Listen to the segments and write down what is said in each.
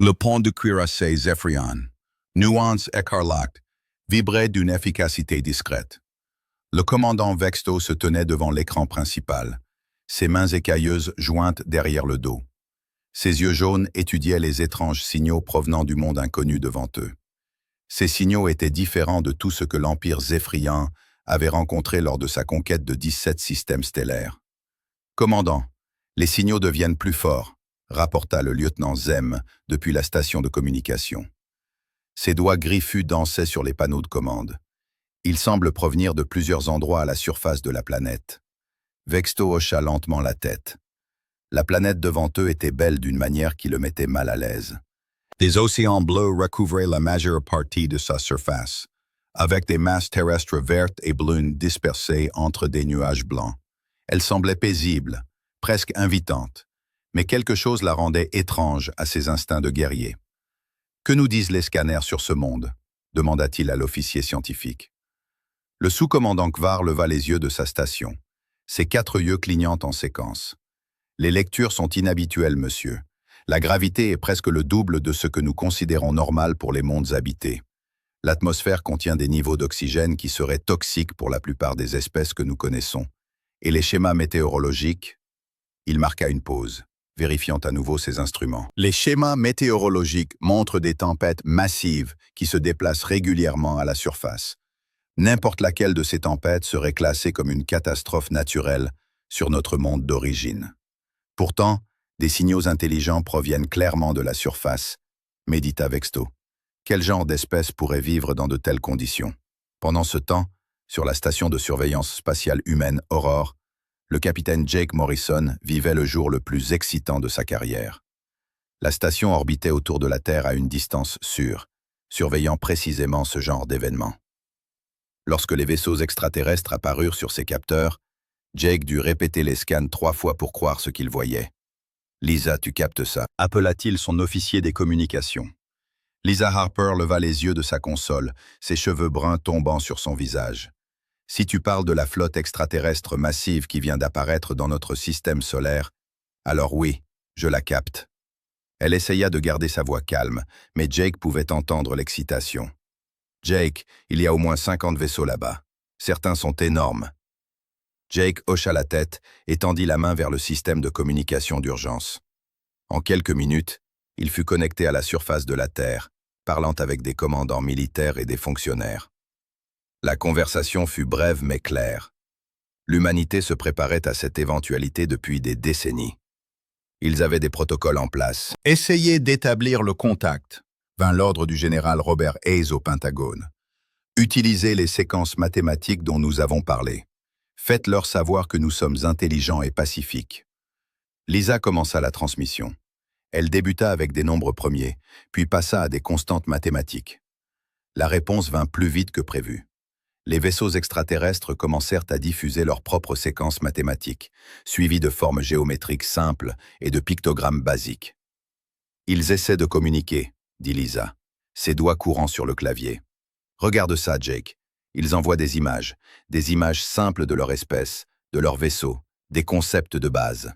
Le pont de cuirassé Zephyrion, nuance écarlate, vibrait d'une efficacité discrète. Le commandant Vexto se tenait devant l'écran principal, ses mains écailleuses jointes derrière le dos. Ses yeux jaunes étudiaient les étranges signaux provenant du monde inconnu devant eux. Ces signaux étaient différents de tout ce que l'Empire Zephyrion avait rencontré lors de sa conquête de 17 systèmes stellaires. « Commandant, les signaux deviennent plus forts », rapporta le lieutenant Zem depuis la station de communication. Ses doigts griffus dansaient sur les panneaux de commande. Ils semblent provenir de plusieurs endroits à la surface de la planète. Vexto hocha lentement la tête. La planète devant eux était belle d'une manière qui le mettait mal à l'aise. Des océans bleus recouvraient la majeure partie de sa surface, avec des masses terrestres vertes et brunes dispersées entre des nuages blancs. Elle semblait paisible, presque invitante, mais quelque chose la rendait étrange à ses instincts de guerrier. « Que nous disent les scanners sur ce monde ?» demanda-t-il à l'officier scientifique. Le sous-commandant Kvar leva les yeux de sa station. Ses 4 yeux clignotent en séquence. « Les lectures sont inhabituelles, monsieur. La gravité est presque le double de ce que nous considérons normal pour les mondes habités. L'atmosphère contient des niveaux d'oxygène qui seraient toxiques pour la plupart des espèces que nous connaissons. Et les schémas météorologiques ?» Il marqua une pause, vérifiant à nouveau ses instruments. « Les schémas météorologiques montrent des tempêtes massives qui se déplacent régulièrement à la surface. N'importe laquelle de ces tempêtes serait classée comme une catastrophe naturelle sur notre monde d'origine. Pourtant, des signaux intelligents proviennent clairement de la surface, médita Vexto. Quel genre d'espèce pourrait vivre dans de telles conditions? Pendant ce temps, sur la station de surveillance spatiale humaine Aurore, le capitaine Jake Morrison vivait le jour le plus excitant de sa carrière. La station orbitait autour de la Terre à une distance sûre, surveillant précisément ce genre d'événements. Lorsque les vaisseaux extraterrestres apparurent sur ses capteurs, Jake dut répéter les scans 3 fois pour croire ce qu'il voyait. « Lisa, tu captes ça ?» appela-t-il son officier des communications. Lisa Harper leva les yeux de sa console, ses cheveux bruns tombant sur son visage. « Si tu parles de la flotte extraterrestre massive qui vient d'apparaître dans notre système solaire, alors oui, je la capte. » Elle essaya de garder sa voix calme, mais Jake pouvait entendre l'excitation. « Jake, il y a au moins 50 vaisseaux là-bas. Certains sont énormes. » Jake hocha la tête et tendit la main vers le système de communication d'urgence. En quelques minutes, il fut connecté à la surface de la Terre, parlant avec des commandants militaires et des fonctionnaires. La conversation fut brève mais claire. L'humanité se préparait à cette éventualité depuis des décennies. Ils avaient des protocoles en place. « Essayez d'établir le contact », vint l'ordre du général Robert Hayes au Pentagone. « Utilisez les séquences mathématiques dont nous avons parlé. Faites-leur savoir que nous sommes intelligents et pacifiques. » Lisa commença la transmission. Elle débuta avec des nombres premiers, puis passa à des constantes mathématiques. La réponse vint plus vite que prévu. Les vaisseaux extraterrestres commencèrent à diffuser leurs propres séquences mathématiques, suivies de formes géométriques simples et de pictogrammes basiques. « Ils essaient de communiquer », dit Lisa, ses doigts courant sur le clavier. « Regarde ça, Jake. Ils envoient des images simples de leur espèce, de leur vaisseau, des concepts de base. »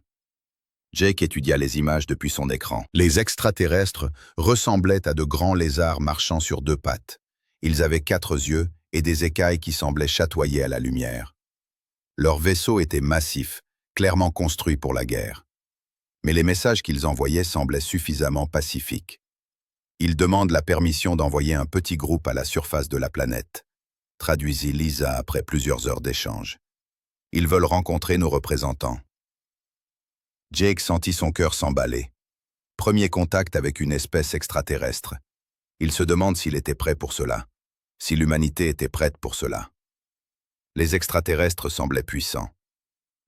Jake étudia les images depuis son écran. Les extraterrestres ressemblaient à de grands lézards marchant sur 2 pattes. Ils avaient 4 yeux et des écailles qui semblaient chatoyer à la lumière. Leur vaisseau était massif, clairement construit pour la guerre. Mais les messages qu'ils envoyaient semblaient suffisamment pacifiques. Ils demandent la permission d'envoyer un petit groupe à la surface de la planète, traduisit Lisa après plusieurs heures d'échange. Ils veulent rencontrer nos représentants. Jake sentit son cœur s'emballer. Premier contact avec une espèce extraterrestre. Il se demande s'il était prêt pour cela, si l'humanité était prête pour cela. Les extraterrestres semblaient puissants.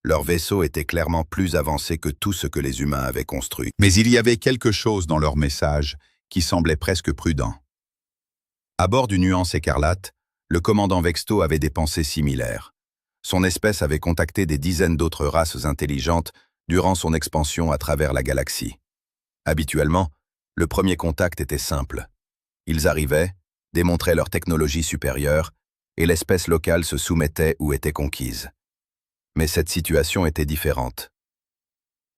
Leur vaisseau était clairement plus avancé que tout ce que les humains avaient construit. Mais il y avait quelque chose dans leur message qui semblait presque prudent. À bord du Nuance écarlate, le commandant Vexto avait des pensées similaires. Son espèce avait contacté des dizaines d'autres races intelligentes durant son expansion à travers la galaxie. Habituellement, le premier contact était simple. Ils arrivaient, démontraient leur technologie supérieure, et l'espèce locale se soumettait ou était conquise. Mais cette situation était différente.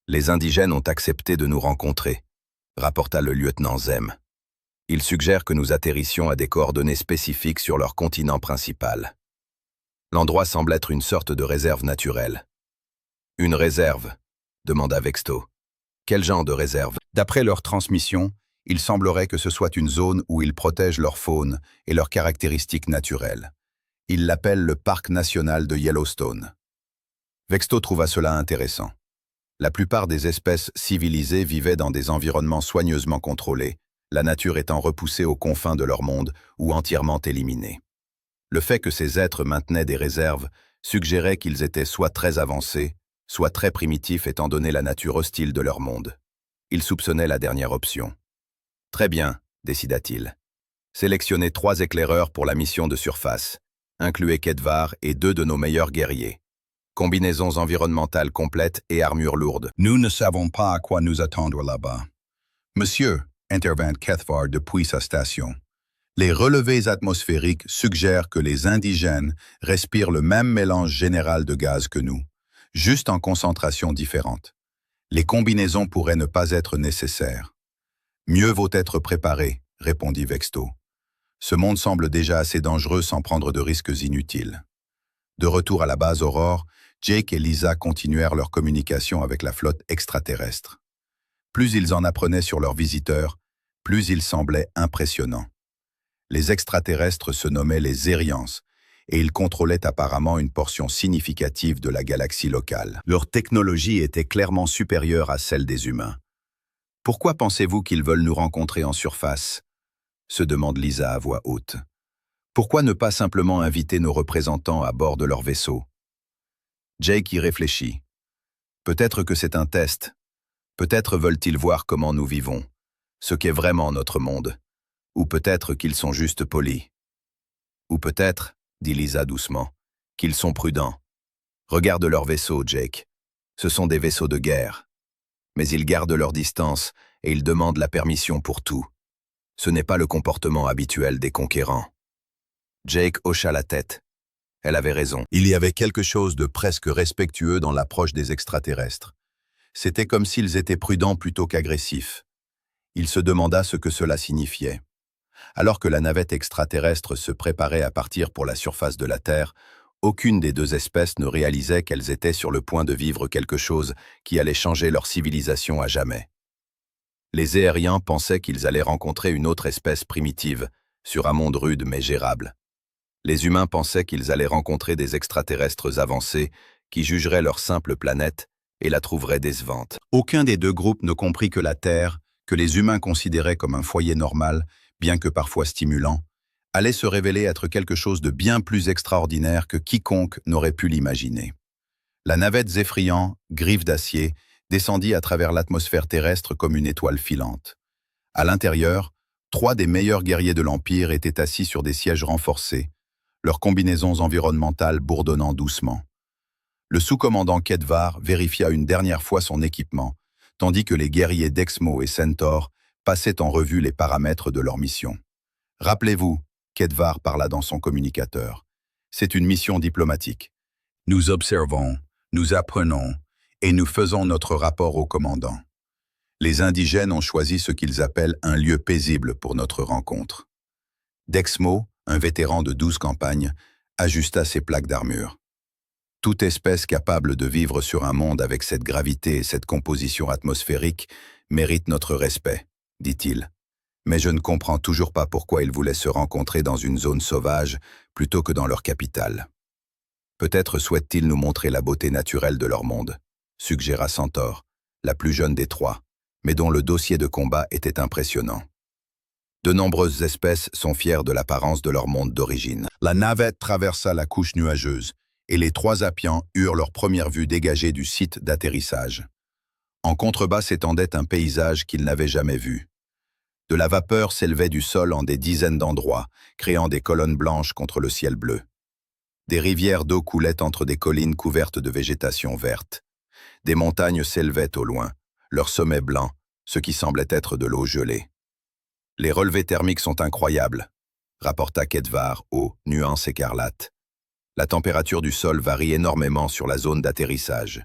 Les indigènes ont accepté de nous rencontrer, rapporta le lieutenant Zem. Il suggère que nous atterrissions à des coordonnées spécifiques sur leur continent principal. L'endroit semble être une sorte de réserve naturelle. Une réserve, demanda Vexto. Quel genre de réserve? D'après leur transmission, il semblerait que ce soit une zone où ils protègent leur faune et leurs caractéristiques naturelles. Ils l'appellent le Parc national de Yellowstone. Vexto trouva cela intéressant. La plupart des espèces civilisées vivaient dans des environnements soigneusement contrôlés, la nature étant repoussée aux confins de leur monde ou entièrement éliminée. Le fait que ces êtres maintenaient des réserves suggérait qu'ils étaient soit très avancés, soit très primitifs étant donné la nature hostile de leur monde. Il soupçonnait la dernière option. Très bien, décida-t-il. Sélectionnez 3 éclaireurs pour la mission de surface. Incluez Kedvar et 2 de nos meilleurs guerriers. Combinaisons environnementales complètes et armures lourdes. Nous ne savons pas à quoi nous attendre là-bas. Monsieur, intervint Kedvar depuis sa station, les relevés atmosphériques suggèrent que les indigènes respirent le même mélange général de gaz que nous, juste en concentration différente. Les combinaisons pourraient ne pas être nécessaires. Mieux vaut être préparé, répondit Vexto. Ce monde semble déjà assez dangereux sans prendre de risques inutiles. De retour à la base Aurore, Jake et Lisa continuèrent leur communication avec la flotte extraterrestre. Plus ils en apprenaient sur leurs visiteurs, plus ils semblaient impressionnants. Les extraterrestres se nommaient les Zérians, et ils contrôlaient apparemment une portion significative de la galaxie locale. Leur technologie était clairement supérieure à celle des humains. « Pourquoi pensez-vous qu'ils veulent nous rencontrer en surface ?» se demande Lisa à voix haute. « Pourquoi ne pas simplement inviter nos représentants à bord de leur vaisseau ?» Jake y réfléchit. Peut-être que c'est un test. Peut-être veulent-ils voir comment nous vivons, ce qu'est vraiment notre monde. Ou peut-être qu'ils sont juste polis. Ou peut-être, dit Lisa doucement, qu'ils sont prudents. Regarde leurs vaisseaux, Jake. Ce sont des vaisseaux de guerre. Mais ils gardent leur distance et ils demandent la permission pour tout. Ce n'est pas le comportement habituel des conquérants. Jake hocha la tête. Elle avait raison. Il y avait quelque chose de presque respectueux dans l'approche des extraterrestres. C'était comme s'ils étaient prudents plutôt qu'agressifs. Il se demanda ce que cela signifiait. Alors que la navette extraterrestre se préparait à partir pour la surface de la Terre, aucune des 2 espèces ne réalisait qu'elles étaient sur le point de vivre quelque chose qui allait changer leur civilisation à jamais. Les Aériens pensaient qu'ils allaient rencontrer une autre espèce primitive, sur un monde rude mais gérable. Les humains pensaient qu'ils allaient rencontrer des extraterrestres avancés qui jugeraient leur simple planète et la trouveraient décevante. Aucun des 2 groupes ne comprit que la Terre, que les humains considéraient comme un foyer normal, bien que parfois stimulant, allait se révéler être quelque chose de bien plus extraordinaire que quiconque n'aurait pu l'imaginer. La navette Zéphrian, griffe d'acier, descendit à travers l'atmosphère terrestre comme une étoile filante. À l'intérieur, 3 des meilleurs guerriers de l'Empire étaient assis sur des sièges renforcés, leurs combinaisons environnementales bourdonnant doucement. Le sous-commandant Kedvar vérifia une dernière fois son équipement, tandis que les guerriers d'Exmo et Centaur passaient en revue les paramètres de leur mission. « Rappelez-vous », Kedvar parla dans son communicateur, « c'est une mission diplomatique. Nous observons, nous apprenons, et nous faisons notre rapport au commandant. Les indigènes ont choisi ce qu'ils appellent un lieu paisible pour notre rencontre. » Dexmo, un vétéran de 12 campagnes, ajusta ses plaques d'armure. « Toute espèce capable de vivre sur un monde avec cette gravité et cette composition atmosphérique mérite notre respect, dit-il. Mais je ne comprends toujours pas pourquoi ils voulaient se rencontrer dans une zone sauvage plutôt que dans leur capitale. Peut-être souhaitent-ils nous montrer la beauté naturelle de leur monde, suggéra Centaur, la plus jeune des 3, mais dont le dossier de combat était impressionnant. De nombreuses espèces sont fières de l'apparence de leur monde d'origine. La navette traversa la couche nuageuse, et les 3 Apians eurent leur première vue dégagée du site d'atterrissage. En contrebas s'étendait un paysage qu'ils n'avaient jamais vu. De la vapeur s'élevait du sol en des dizaines d'endroits, créant des colonnes blanches contre le ciel bleu. Des rivières d'eau coulaient entre des collines couvertes de végétation verte. Des montagnes s'élevaient au loin, leurs sommets blancs, ce qui semblait être de l'eau gelée. « Les relevés thermiques sont incroyables », rapporta Kedvar aux nuances écarlates. La température du sol varie énormément sur la zone d'atterrissage.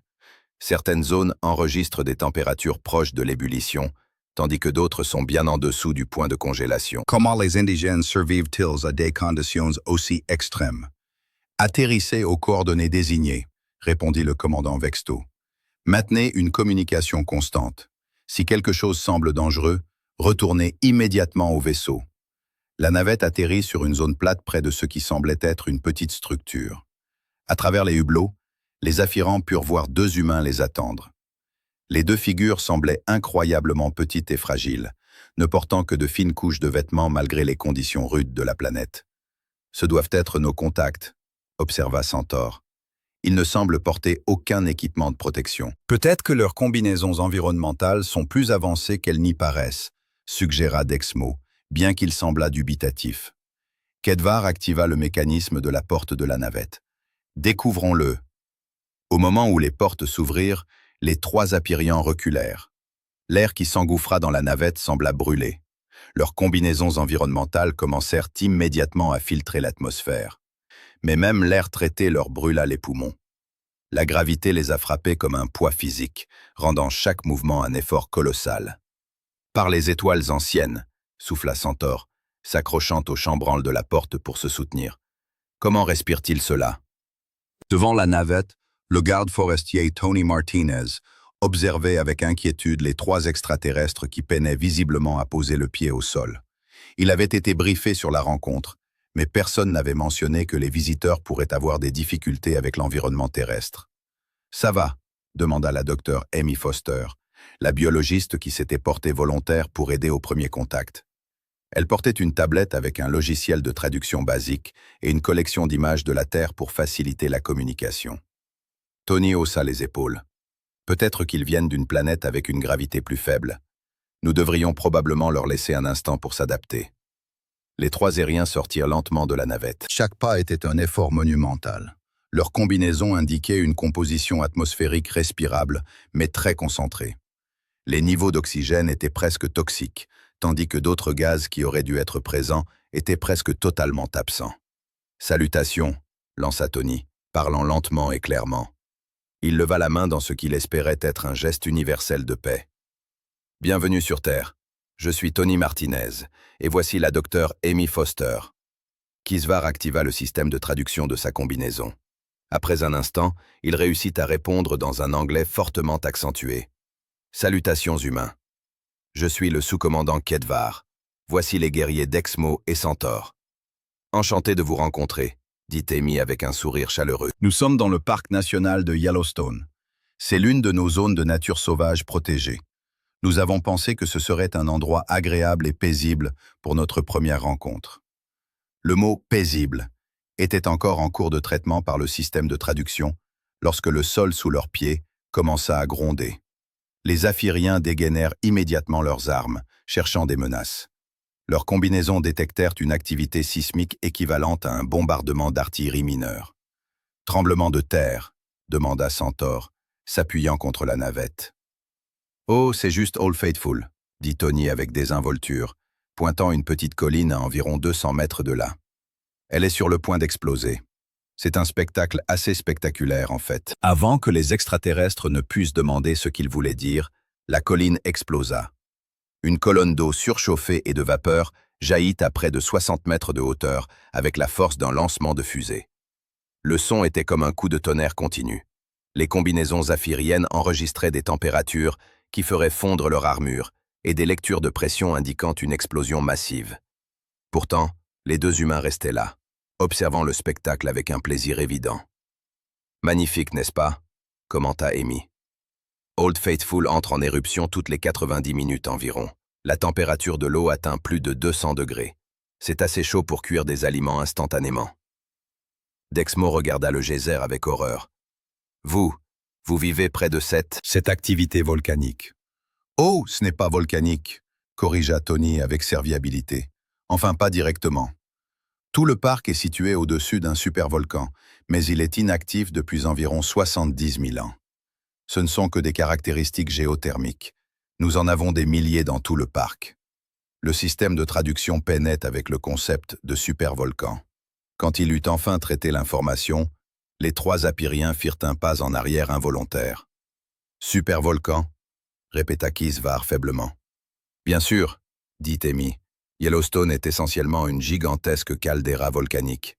Certaines zones enregistrent des températures proches de l'ébullition, tandis que d'autres sont bien en dessous du point de congélation. Comment les indigènes survivent-ils à des conditions aussi extrêmes? Atterrissez aux coordonnées désignées, répondit le commandant Vexto. Maintenez une communication constante. Si quelque chose semble dangereux, retournez immédiatement au vaisseau. La navette atterrit sur une zone plate près de ce qui semblait être une petite structure. À travers les hublots, les aspirants purent voir deux humains les attendre. Les deux figures semblaient incroyablement petites et fragiles, ne portant que de fines couches de vêtements malgré les conditions rudes de la planète. Ce doivent être nos contacts, observa Centaure. Ils ne semblent porter aucun équipement de protection. Peut-être que leurs combinaisons environnementales sont plus avancées qu'elles n'y paraissent, suggéra Dexmo, bien qu'il semblât dubitatif. Kedvar activa le mécanisme de la porte de la navette. Découvrons-le. Au moment où les portes s'ouvrirent, les trois Apyrians reculèrent. L'air qui s'engouffra dans la navette sembla brûler. Leurs combinaisons environnementales commencèrent immédiatement à filtrer l'atmosphère. Mais même l'air traité leur brûla les poumons. La gravité les a frappés comme un poids physique, rendant chaque mouvement un effort colossal. Par les étoiles anciennes, souffla Centaure, s'accrochant au chambranle de la porte pour se soutenir. Comment respire-t-il cela? Devant la navette, le garde forestier Tony Martinez observait avec inquiétude les trois extraterrestres qui peinaient visiblement à poser le pied au sol. Il avait été briefé sur la rencontre, mais personne n'avait mentionné que les visiteurs pourraient avoir des difficultés avec l'environnement terrestre. « Ça va ?» demanda la docteure Amy Foster, la biologiste qui s'était portée volontaire pour aider au premier contact. Elle portait une tablette avec un logiciel de traduction basique et une collection d'images de la Terre pour faciliter la communication. Tony haussa les épaules. Peut-être qu'ils viennent d'une planète avec une gravité plus faible. Nous devrions probablement leur laisser un instant pour s'adapter. Les trois aériens sortirent lentement de la navette. Chaque pas était un effort monumental. Leur combinaison indiquait une composition atmosphérique respirable, mais très concentrée. Les niveaux d'oxygène étaient presque toxiques, tandis que d'autres gaz qui auraient dû être présents étaient presque totalement absents. « Salutations », lança Tony, parlant lentement et clairement. Il leva la main dans ce qu'il espérait être un geste universel de paix. « Bienvenue sur Terre. Je suis Tony Martinez, et voici la docteure Amy Foster. » Kisvar activa le système de traduction de sa combinaison. Après un instant, il réussit à répondre dans un anglais fortement accentué. « Salutations humains. Je suis le sous-commandant Kedvar. Voici les guerriers Dexmo et Centaure. Enchanté de vous rencontrer, dit Amy avec un sourire chaleureux. Nous sommes dans le parc national de Yellowstone. C'est l'une de nos zones de nature sauvage protégée. Nous avons pensé que ce serait un endroit agréable et paisible pour notre première rencontre. Le mot « paisible » était encore en cours de traitement par le système de traduction lorsque le sol sous leurs pieds commença à gronder. Les Apyriens dégainèrent immédiatement leurs armes, cherchant des menaces. Leurs combinaisons détectèrent une activité sismique équivalente à un bombardement d'artillerie mineure. « Tremblement de terre » demanda Centaure, s'appuyant contre la navette. « Oh, c'est juste Old Faithful », dit Tony avec désinvolture, pointant une petite colline à environ 200 mètres de là. Elle est sur le point d'exploser. C'est un spectacle assez spectaculaire, en fait. Avant que les extraterrestres ne puissent demander ce qu'ils voulaient dire, la colline explosa. Une colonne d'eau surchauffée et de vapeur jaillit à près de 60 mètres de hauteur avec la force d'un lancement de fusée. Le son était comme un coup de tonnerre continu. Les combinaisons apyriennes enregistraient des températures qui feraient fondre leur armure et des lectures de pression indiquant une explosion massive. Pourtant, les deux humains restaient là, observant le spectacle avec un plaisir évident. « Magnifique, n'est-ce pas ?» commenta Amy. Old Faithful entre en éruption toutes les 90 minutes environ. La température de l'eau atteint plus de 200 degrés. C'est assez chaud pour cuire des aliments instantanément. Dexmo regarda le geyser avec horreur. « Vous vivez près de cette activité volcanique. »« Oh, ce n'est pas volcanique », corrigea Tony avec serviabilité. « Enfin, pas directement. Tout le parc est situé au-dessus d'un supervolcan, mais il est inactif depuis environ 70 000 ans. Ce ne sont que des caractéristiques géothermiques. Nous en avons des milliers dans tout le parc. Le système de traduction peinait avec le concept de supervolcan. Quand il eut enfin traité l'information, les trois Apyriens firent un pas en arrière involontaire. « Supervolcan » répéta Kisvar faiblement. Bien sûr, dit Amy, Yellowstone est essentiellement une gigantesque caldeira volcanique.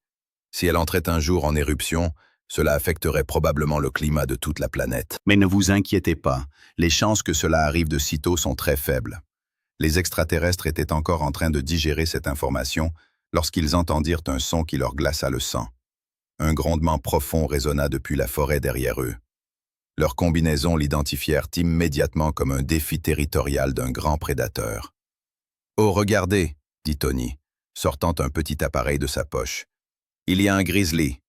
Si elle entrait un jour en éruption, cela affecterait probablement le climat de toute la planète. Mais ne vous inquiétez pas, les chances que cela arrive de sitôt sont très faibles. Les extraterrestres étaient encore en train de digérer cette information lorsqu'ils entendirent un son qui leur glaça le sang. Un grondement profond résonna depuis la forêt derrière eux. Leurs combinaisons l'identifièrent immédiatement comme un défi territorial d'un grand prédateur. « Oh, regardez !» dit Tony, sortant un petit appareil de sa poche. « Il y a un grizzly.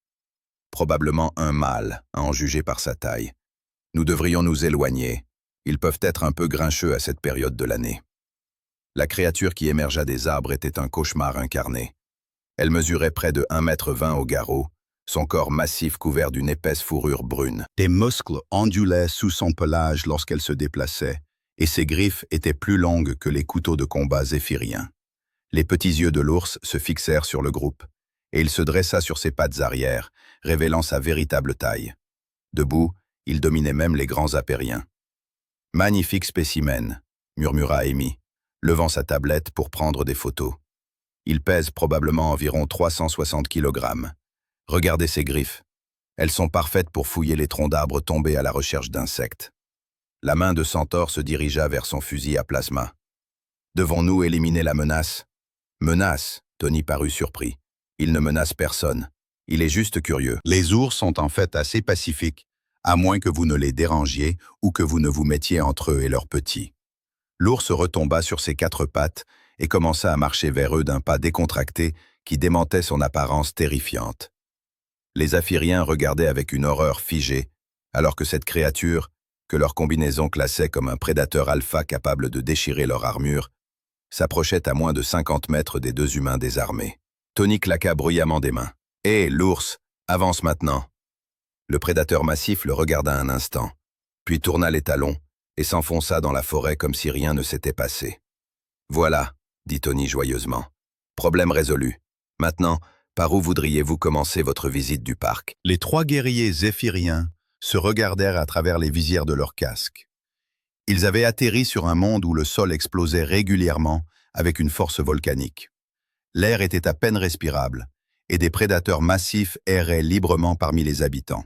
Probablement un mâle, à en juger par sa taille. Nous devrions nous éloigner. Ils peuvent être un peu grincheux à cette période de l'année. » La créature qui émergea des arbres était un cauchemar incarné. Elle mesurait près de 1,20 m au garrot, son corps massif couvert d'une épaisse fourrure brune. Des muscles ondulaient sous son pelage lorsqu'elle se déplaçait, et ses griffes étaient plus longues que les couteaux de combat zéphiriens. Les petits yeux de l'ours se fixèrent sur le groupe, et il se dressa sur ses pattes arrière, révélant sa véritable taille. Debout, il dominait même les grands apériens. « Magnifique spécimen », murmura Amy, levant sa tablette pour prendre des photos. « Il pèse probablement environ 360 kg. Regardez ses griffes. Elles sont parfaites pour fouiller les troncs d'arbres tombés à la recherche d'insectes. » La main de Centaure se dirigea vers son fusil à plasma. « Devons-nous éliminer la menace ?»« Menace ?» Tony parut surpris. « Il ne menace personne. Il est juste curieux. » Les ours sont en fait assez pacifiques, à moins que vous ne les dérangiez ou que vous ne vous mettiez entre eux et leurs petits. L'ours retomba sur ses 4 pattes et commença à marcher vers eux d'un pas décontracté qui démentait son apparence terrifiante. Les Aphiriens regardaient avec une horreur figée, alors que cette créature, que leur combinaison classait comme un prédateur alpha capable de déchirer leur armure, s'approchait à moins de 50 mètres des 2 humains désarmés. Tony claqua bruyamment des mains. « Hé, l'ours, avance maintenant !» Le prédateur massif le regarda un instant, puis tourna les talons et s'enfonça dans la forêt comme si rien ne s'était passé. « Voilà !» dit Tony joyeusement. « Problème résolu. Maintenant, par où voudriez-vous commencer votre visite du parc ?» Les 3 guerriers zéphiriens se regardèrent à travers les visières de leurs casques. Ils avaient atterri sur un monde où le sol explosait régulièrement avec une force volcanique. L'air était à peine respirable, et des prédateurs massifs erraient librement parmi les habitants.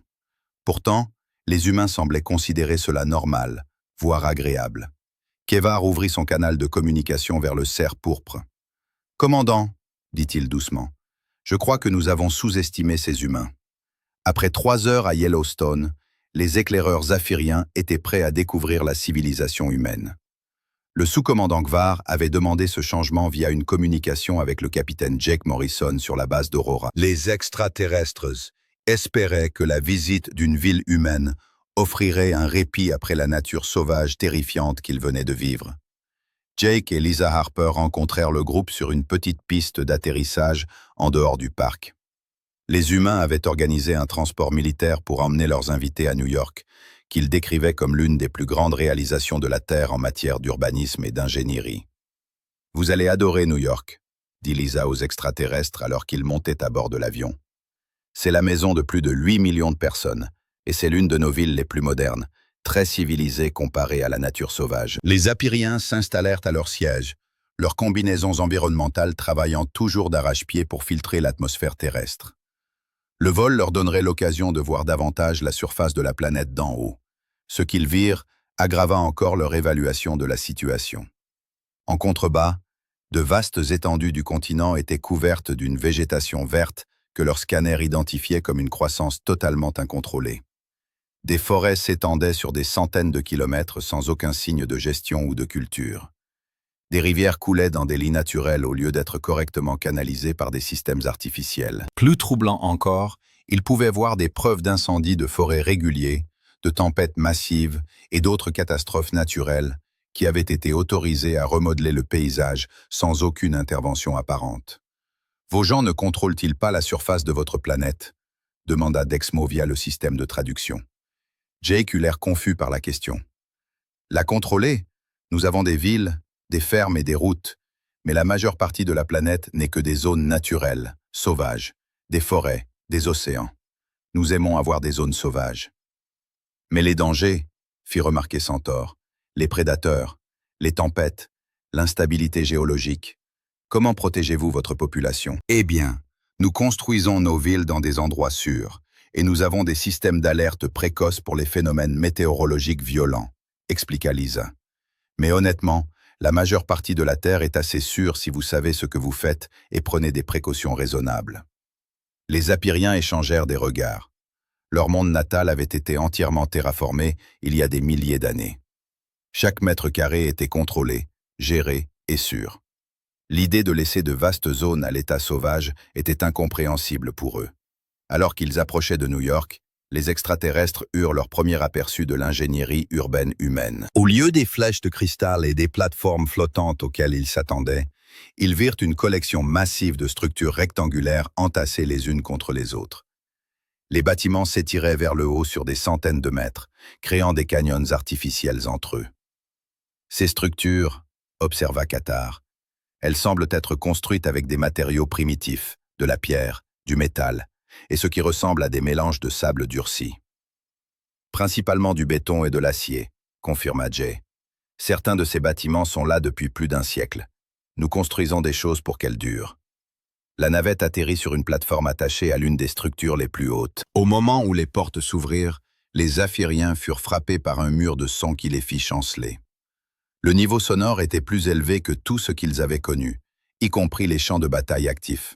Pourtant, les humains semblaient considérer cela normal, voire agréable. Kevar ouvrit son canal de communication vers le cerf pourpre. « Commandant, dit-il doucement, je crois que nous avons sous-estimé ces humains. Après 3 heures à Yellowstone, les éclaireurs zaphiriens étaient prêts à découvrir la civilisation humaine. Le sous-commandant Gvar avait demandé ce changement via une communication avec le capitaine Jake Morrison sur la base d'Aurora. Les extraterrestres espéraient que la visite d'une ville humaine offrirait un répit après la nature sauvage terrifiante qu'ils venaient de vivre. Jake et Lisa Harper rencontrèrent le groupe sur une petite piste d'atterrissage en dehors du parc. Les humains avaient organisé un transport militaire pour emmener leurs invités à New York, qu'ils décrivaient comme l'une des plus grandes réalisations de la Terre en matière d'urbanisme et d'ingénierie. « Vous allez adorer New York », dit Lisa aux extraterrestres alors qu'ils montaient à bord de l'avion. « C'est la maison de plus de 8 millions de personnes, et c'est l'une de nos villes les plus modernes, très civilisée comparée à la nature sauvage. » Les Apiriens s'installèrent à leur siège, leurs combinaisons environnementales travaillant toujours d'arrache-pied pour filtrer l'atmosphère terrestre. Le vol leur donnerait l'occasion de voir davantage la surface de la planète d'en haut. Ce qu'ils virent aggrava encore leur évaluation de la situation. En contrebas, de vastes étendues du continent étaient couvertes d'une végétation verte que leur scanner identifiait comme une croissance totalement incontrôlée. Des forêts s'étendaient sur des centaines de kilomètres sans aucun signe de gestion ou de culture. Des rivières coulaient dans des lits naturels au lieu d'être correctement canalisées par des systèmes artificiels. Plus troublant encore, ils pouvaient voir des preuves d'incendies de forêts réguliers, de tempêtes massives et d'autres catastrophes naturelles qui avaient été autorisées à remodeler le paysage sans aucune intervention apparente. « Vos gens ne contrôlent-ils pas la surface de votre planète ?» demanda Dexmo via le système de traduction. Jake eut l'air confus par la question. « La contrôler? Nous avons des villes, des fermes et des routes, mais la majeure partie de la planète n'est que des zones naturelles, sauvages, des forêts, des océans. Nous aimons avoir des zones sauvages. » « Mais les dangers, fit remarquer Centaure, les prédateurs, les tempêtes, l'instabilité géologique. Comment protégez-vous votre population? Eh bien, nous construisons nos villes dans des endroits sûrs et nous avons des systèmes d'alerte précoces pour les phénomènes météorologiques violents, expliqua Lisa. Mais honnêtement, la majeure partie de la Terre est assez sûre si vous savez ce que vous faites et prenez des précautions raisonnables. Les Apiriens échangèrent des regards. Leur monde natal avait été entièrement terraformé il y a des milliers d'années. Chaque mètre carré était contrôlé, géré et sûr. L'idée de laisser de vastes zones à l'état sauvage était incompréhensible pour eux. Alors qu'ils approchaient de New York, les extraterrestres eurent leur premier aperçu de l'ingénierie urbaine humaine. Au lieu des flèches de cristal et des plateformes flottantes auxquelles ils s'attendaient, ils virent une collection massive de structures rectangulaires entassées les unes contre les autres. Les bâtiments s'étiraient vers le haut sur des centaines de mètres, créant des canyons artificiels entre eux. Ces structures, observa Qatar, elles semblent être construites avec des matériaux primitifs, de la pierre, du métal, et ce qui ressemble à des mélanges de sable durci. Principalement du béton et de l'acier, confirma Jay. Certains de ces bâtiments sont là depuis plus d'un siècle. Nous construisons des choses pour qu'elles durent. La navette atterrit sur une plateforme attachée à l'une des structures les plus hautes. Au moment où les portes s'ouvrirent, les Aphiriens furent frappés par un mur de son qui les fit chanceler. Le niveau sonore était plus élevé que tout ce qu'ils avaient connu, y compris les champs de bataille actifs.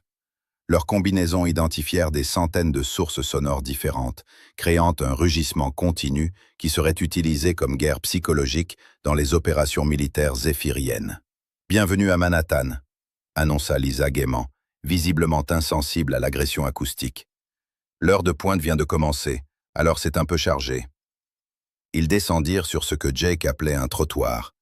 Leurs combinaisons identifièrent des centaines de sources sonores différentes, créant un rugissement continu qui serait utilisé comme guerre psychologique dans les opérations militaires zéphiriennes. « Bienvenue à Manhattan », annonça Lisa gaiement, visiblement insensible à l'agression acoustique. « L'heure de pointe vient de commencer, alors c'est un peu chargé. » Ils descendirent sur ce que Jake appelait un trottoir,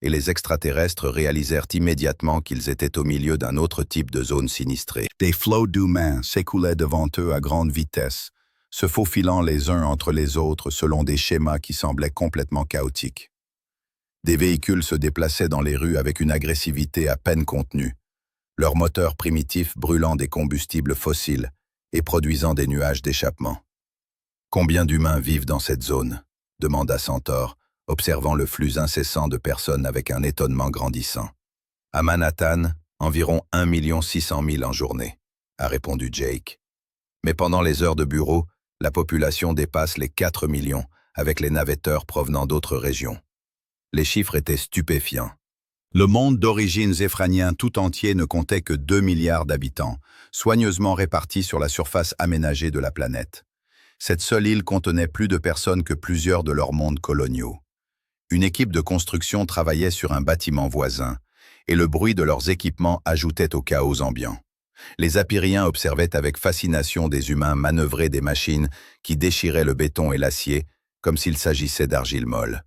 et les extraterrestres réalisèrent immédiatement qu'ils étaient au milieu d'un autre type de zone sinistrée. Des flots d'humains s'écoulaient devant eux à grande vitesse, se faufilant les uns entre les autres selon des schémas qui semblaient complètement chaotiques. Des véhicules se déplaçaient dans les rues avec une agressivité à peine contenue, leurs moteurs primitifs brûlant des combustibles fossiles et produisant des nuages d'échappement. « Combien d'humains vivent dans cette zone ?» demanda Centaure, observant le flux incessant de personnes avec un étonnement grandissant. « À Manhattan, environ 1 600 000 en journée, » a répondu Jake. Mais pendant les heures de bureau, la population dépasse les 4 millions, avec les navetteurs provenant d'autres régions. Les chiffres étaient stupéfiants. Le monde d'origine zéphranienne tout entier ne comptait que 2 milliards d'habitants, soigneusement répartis sur la surface aménagée de la planète. Cette seule île contenait plus de personnes que plusieurs de leurs mondes coloniaux. Une équipe de construction travaillait sur un bâtiment voisin, et le bruit de leurs équipements ajoutait au chaos ambiant. Les Apiriens observaient avec fascination des humains manœuvrer des machines qui déchiraient le béton et l'acier, comme s'il s'agissait d'argile molle.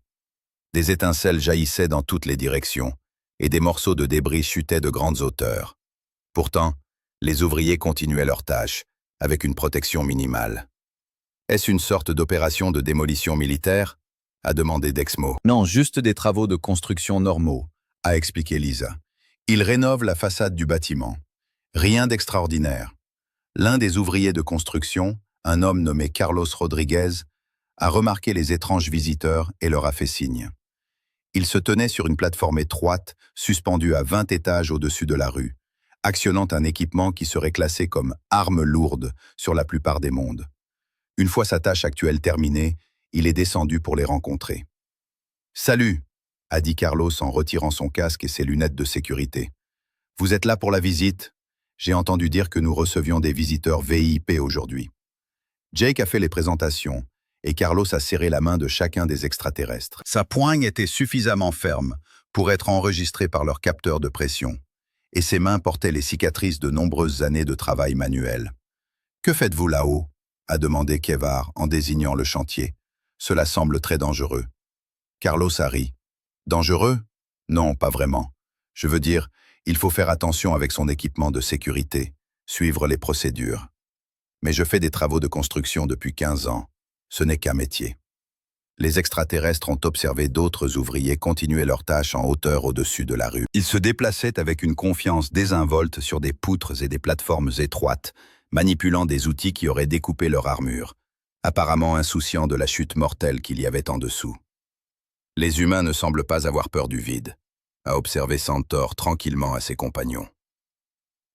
Des étincelles jaillissaient dans toutes les directions, et des morceaux de débris chutaient de grandes hauteurs. Pourtant, les ouvriers continuaient leurs tâches, avec une protection minimale. « Est-ce une sorte d'opération de démolition militaire ?» a demandé Dexmo. « Non, juste des travaux de construction normaux », a expliqué Lisa. « Ils rénovent la façade du bâtiment. Rien d'extraordinaire. » L'un des ouvriers de construction, un homme nommé Carlos Rodriguez, a remarqué les étranges visiteurs et leur a fait signe. Il se tenait sur une plateforme étroite, suspendue à 20 étages au-dessus de la rue, actionnant un équipement qui serait classé comme arme lourde sur la plupart des mondes. Une fois sa tâche actuelle terminée, il est descendu pour les rencontrer. « Salut !» a dit Carlos en retirant son casque et ses lunettes de sécurité. « Vous êtes là pour la visite? J'ai entendu dire que nous recevions des visiteurs VIP aujourd'hui. » Jake a fait les présentations, et Carlos a serré la main de chacun des extraterrestres. Sa poigne était suffisamment ferme pour être enregistrée par leur capteur de pression, et ses mains portaient les cicatrices de nombreuses années de travail manuel. « Que faites-vous là-haut » a demandé Kevar en désignant le chantier. « Cela semble très dangereux. » Carlos a ri. « Dangereux? Non, pas vraiment. Je veux dire, il faut faire attention avec son équipement de sécurité, suivre les procédures. Mais je fais des travaux de construction depuis 15 ans. Ce n'est qu'un métier. » Les extraterrestres ont observé d'autres ouvriers continuer leurs tâches en hauteur au-dessus de la rue. Ils se déplaçaient avec une confiance désinvolte sur des poutres et des plateformes étroites, manipulant des outils qui auraient découpé leur armure, apparemment insouciants de la chute mortelle qu'il y avait en dessous. Les humains ne semblent pas avoir peur du vide, à observer Centaure tranquillement à ses compagnons.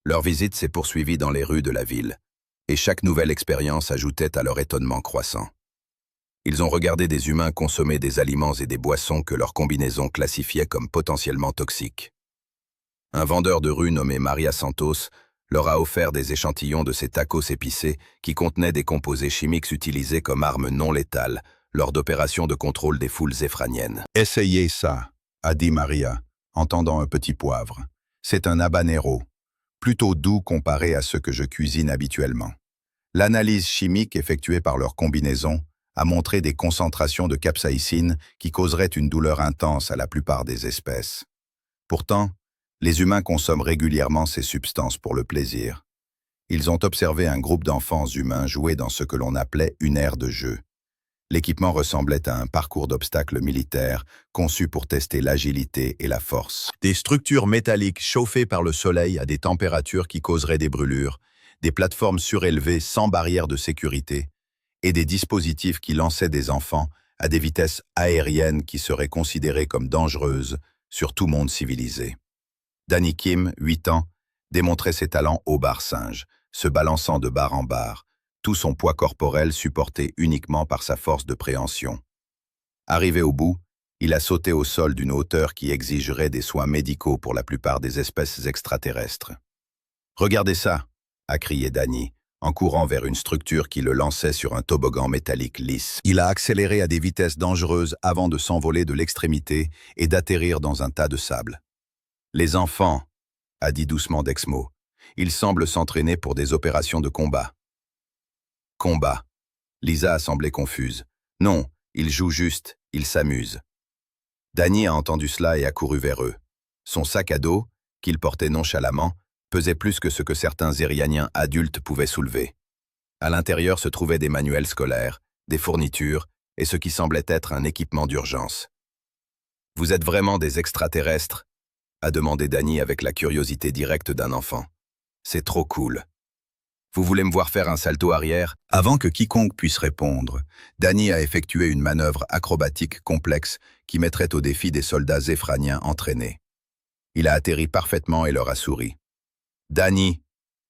Leur visite s'est poursuivie dans les rues de la ville, et chaque nouvelle expérience ajoutait à leur étonnement croissant. Ils ont regardé des humains consommer des aliments et des boissons que leur combinaison classifiait comme potentiellement toxiques. Un vendeur de rue nommé Maria Santos leur a offert des échantillons de ces tacos épicés qui contenaient des composés chimiques utilisés comme armes non létales lors d'opérations de contrôle des foules zéphraniennes. « Essayez ça », a dit Maria, en tendant un petit poivre. « C'est un habanero, plutôt doux comparé à ce que je cuisine habituellement. » L'analyse chimique effectuée par leur combinaison a montré des concentrations de capsaïcine qui causeraient une douleur intense à la plupart des espèces. Pourtant, les humains consomment régulièrement ces substances pour le plaisir. Ils ont observé un groupe d'enfants humains jouer dans ce que l'on appelait une aire de jeu. L'équipement ressemblait à un parcours d'obstacles militaires conçu pour tester l'agilité et la force. Des structures métalliques chauffées par le soleil à des températures qui causeraient des brûlures, des plateformes surélevées sans barrière de sécurité et des dispositifs qui lançaient des enfants à des vitesses aériennes qui seraient considérées comme dangereuses sur tout monde civilisé. Danny Kim, 8 ans, démontrait ses talents au bar-singe, se balançant de bar en bar, tout son poids corporel supporté uniquement par sa force de préhension. Arrivé au bout, il a sauté au sol d'une hauteur qui exigerait des soins médicaux pour la plupart des espèces extraterrestres. « Regardez ça !» a crié Danny, en courant vers une structure qui le lançait sur un toboggan métallique lisse. Il a accéléré à des vitesses dangereuses avant de s'envoler de l'extrémité et d'atterrir dans un tas de sable. « Les enfants !» a dit doucement Dexmo. « Ils semblent s'entraîner pour des opérations de combat. » Combat. Lisa a semblé confuse. Non, ils jouent juste, ils s'amusent. Danny a entendu cela et a couru vers eux. Son sac à dos, qu'il portait nonchalamment, pesait plus que ce que certains Zérianiens adultes pouvaient soulever. À l'intérieur se trouvaient des manuels scolaires, des fournitures et ce qui semblait être un équipement d'urgence. « Vous êtes vraiment des extraterrestres ?» a demandé Danny avec la curiosité directe d'un enfant. « C'est trop cool. » Vous voulez me voir faire un salto arrière? Avant que quiconque puisse répondre, Danny a effectué une manœuvre acrobatique complexe qui mettrait au défi des soldats zéphraniens entraînés. Il a atterri parfaitement et leur a souri. « Danny !»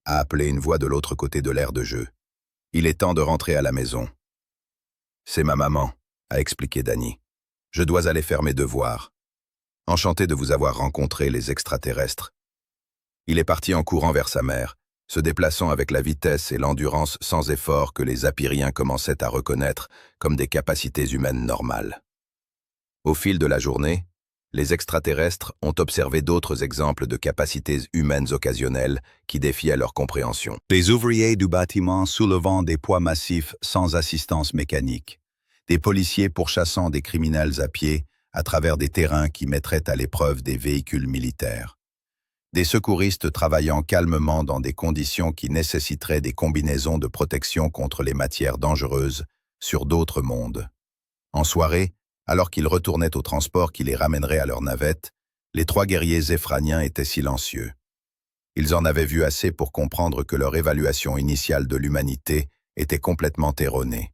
a appelé une voix de l'autre côté de l'aire de jeu. « Il est temps de rentrer à la maison. »« C'est ma maman », a expliqué Danny. « Je dois aller faire mes devoirs. Enchanté de vous avoir rencontré, les extraterrestres. » Il est parti en courant vers sa mère, se déplaçant avec la vitesse et l'endurance sans effort que les Apiriens commençaient à reconnaître comme des capacités humaines normales. Au fil de la journée, les extraterrestres ont observé d'autres exemples de capacités humaines occasionnelles qui défiaient leur compréhension. Les ouvriers du bâtiment soulevant des poids massifs sans assistance mécanique, des policiers pourchassant des criminels à pied à travers des terrains qui mettraient à l'épreuve des véhicules militaires. Des secouristes travaillant calmement dans des conditions qui nécessiteraient des combinaisons de protection contre les matières dangereuses sur d'autres mondes. En soirée, alors qu'ils retournaient au transport qui les ramènerait à leur navette, les 3 guerriers zéphraniens étaient silencieux. Ils en avaient vu assez pour comprendre que leur évaluation initiale de l'humanité était complètement erronée.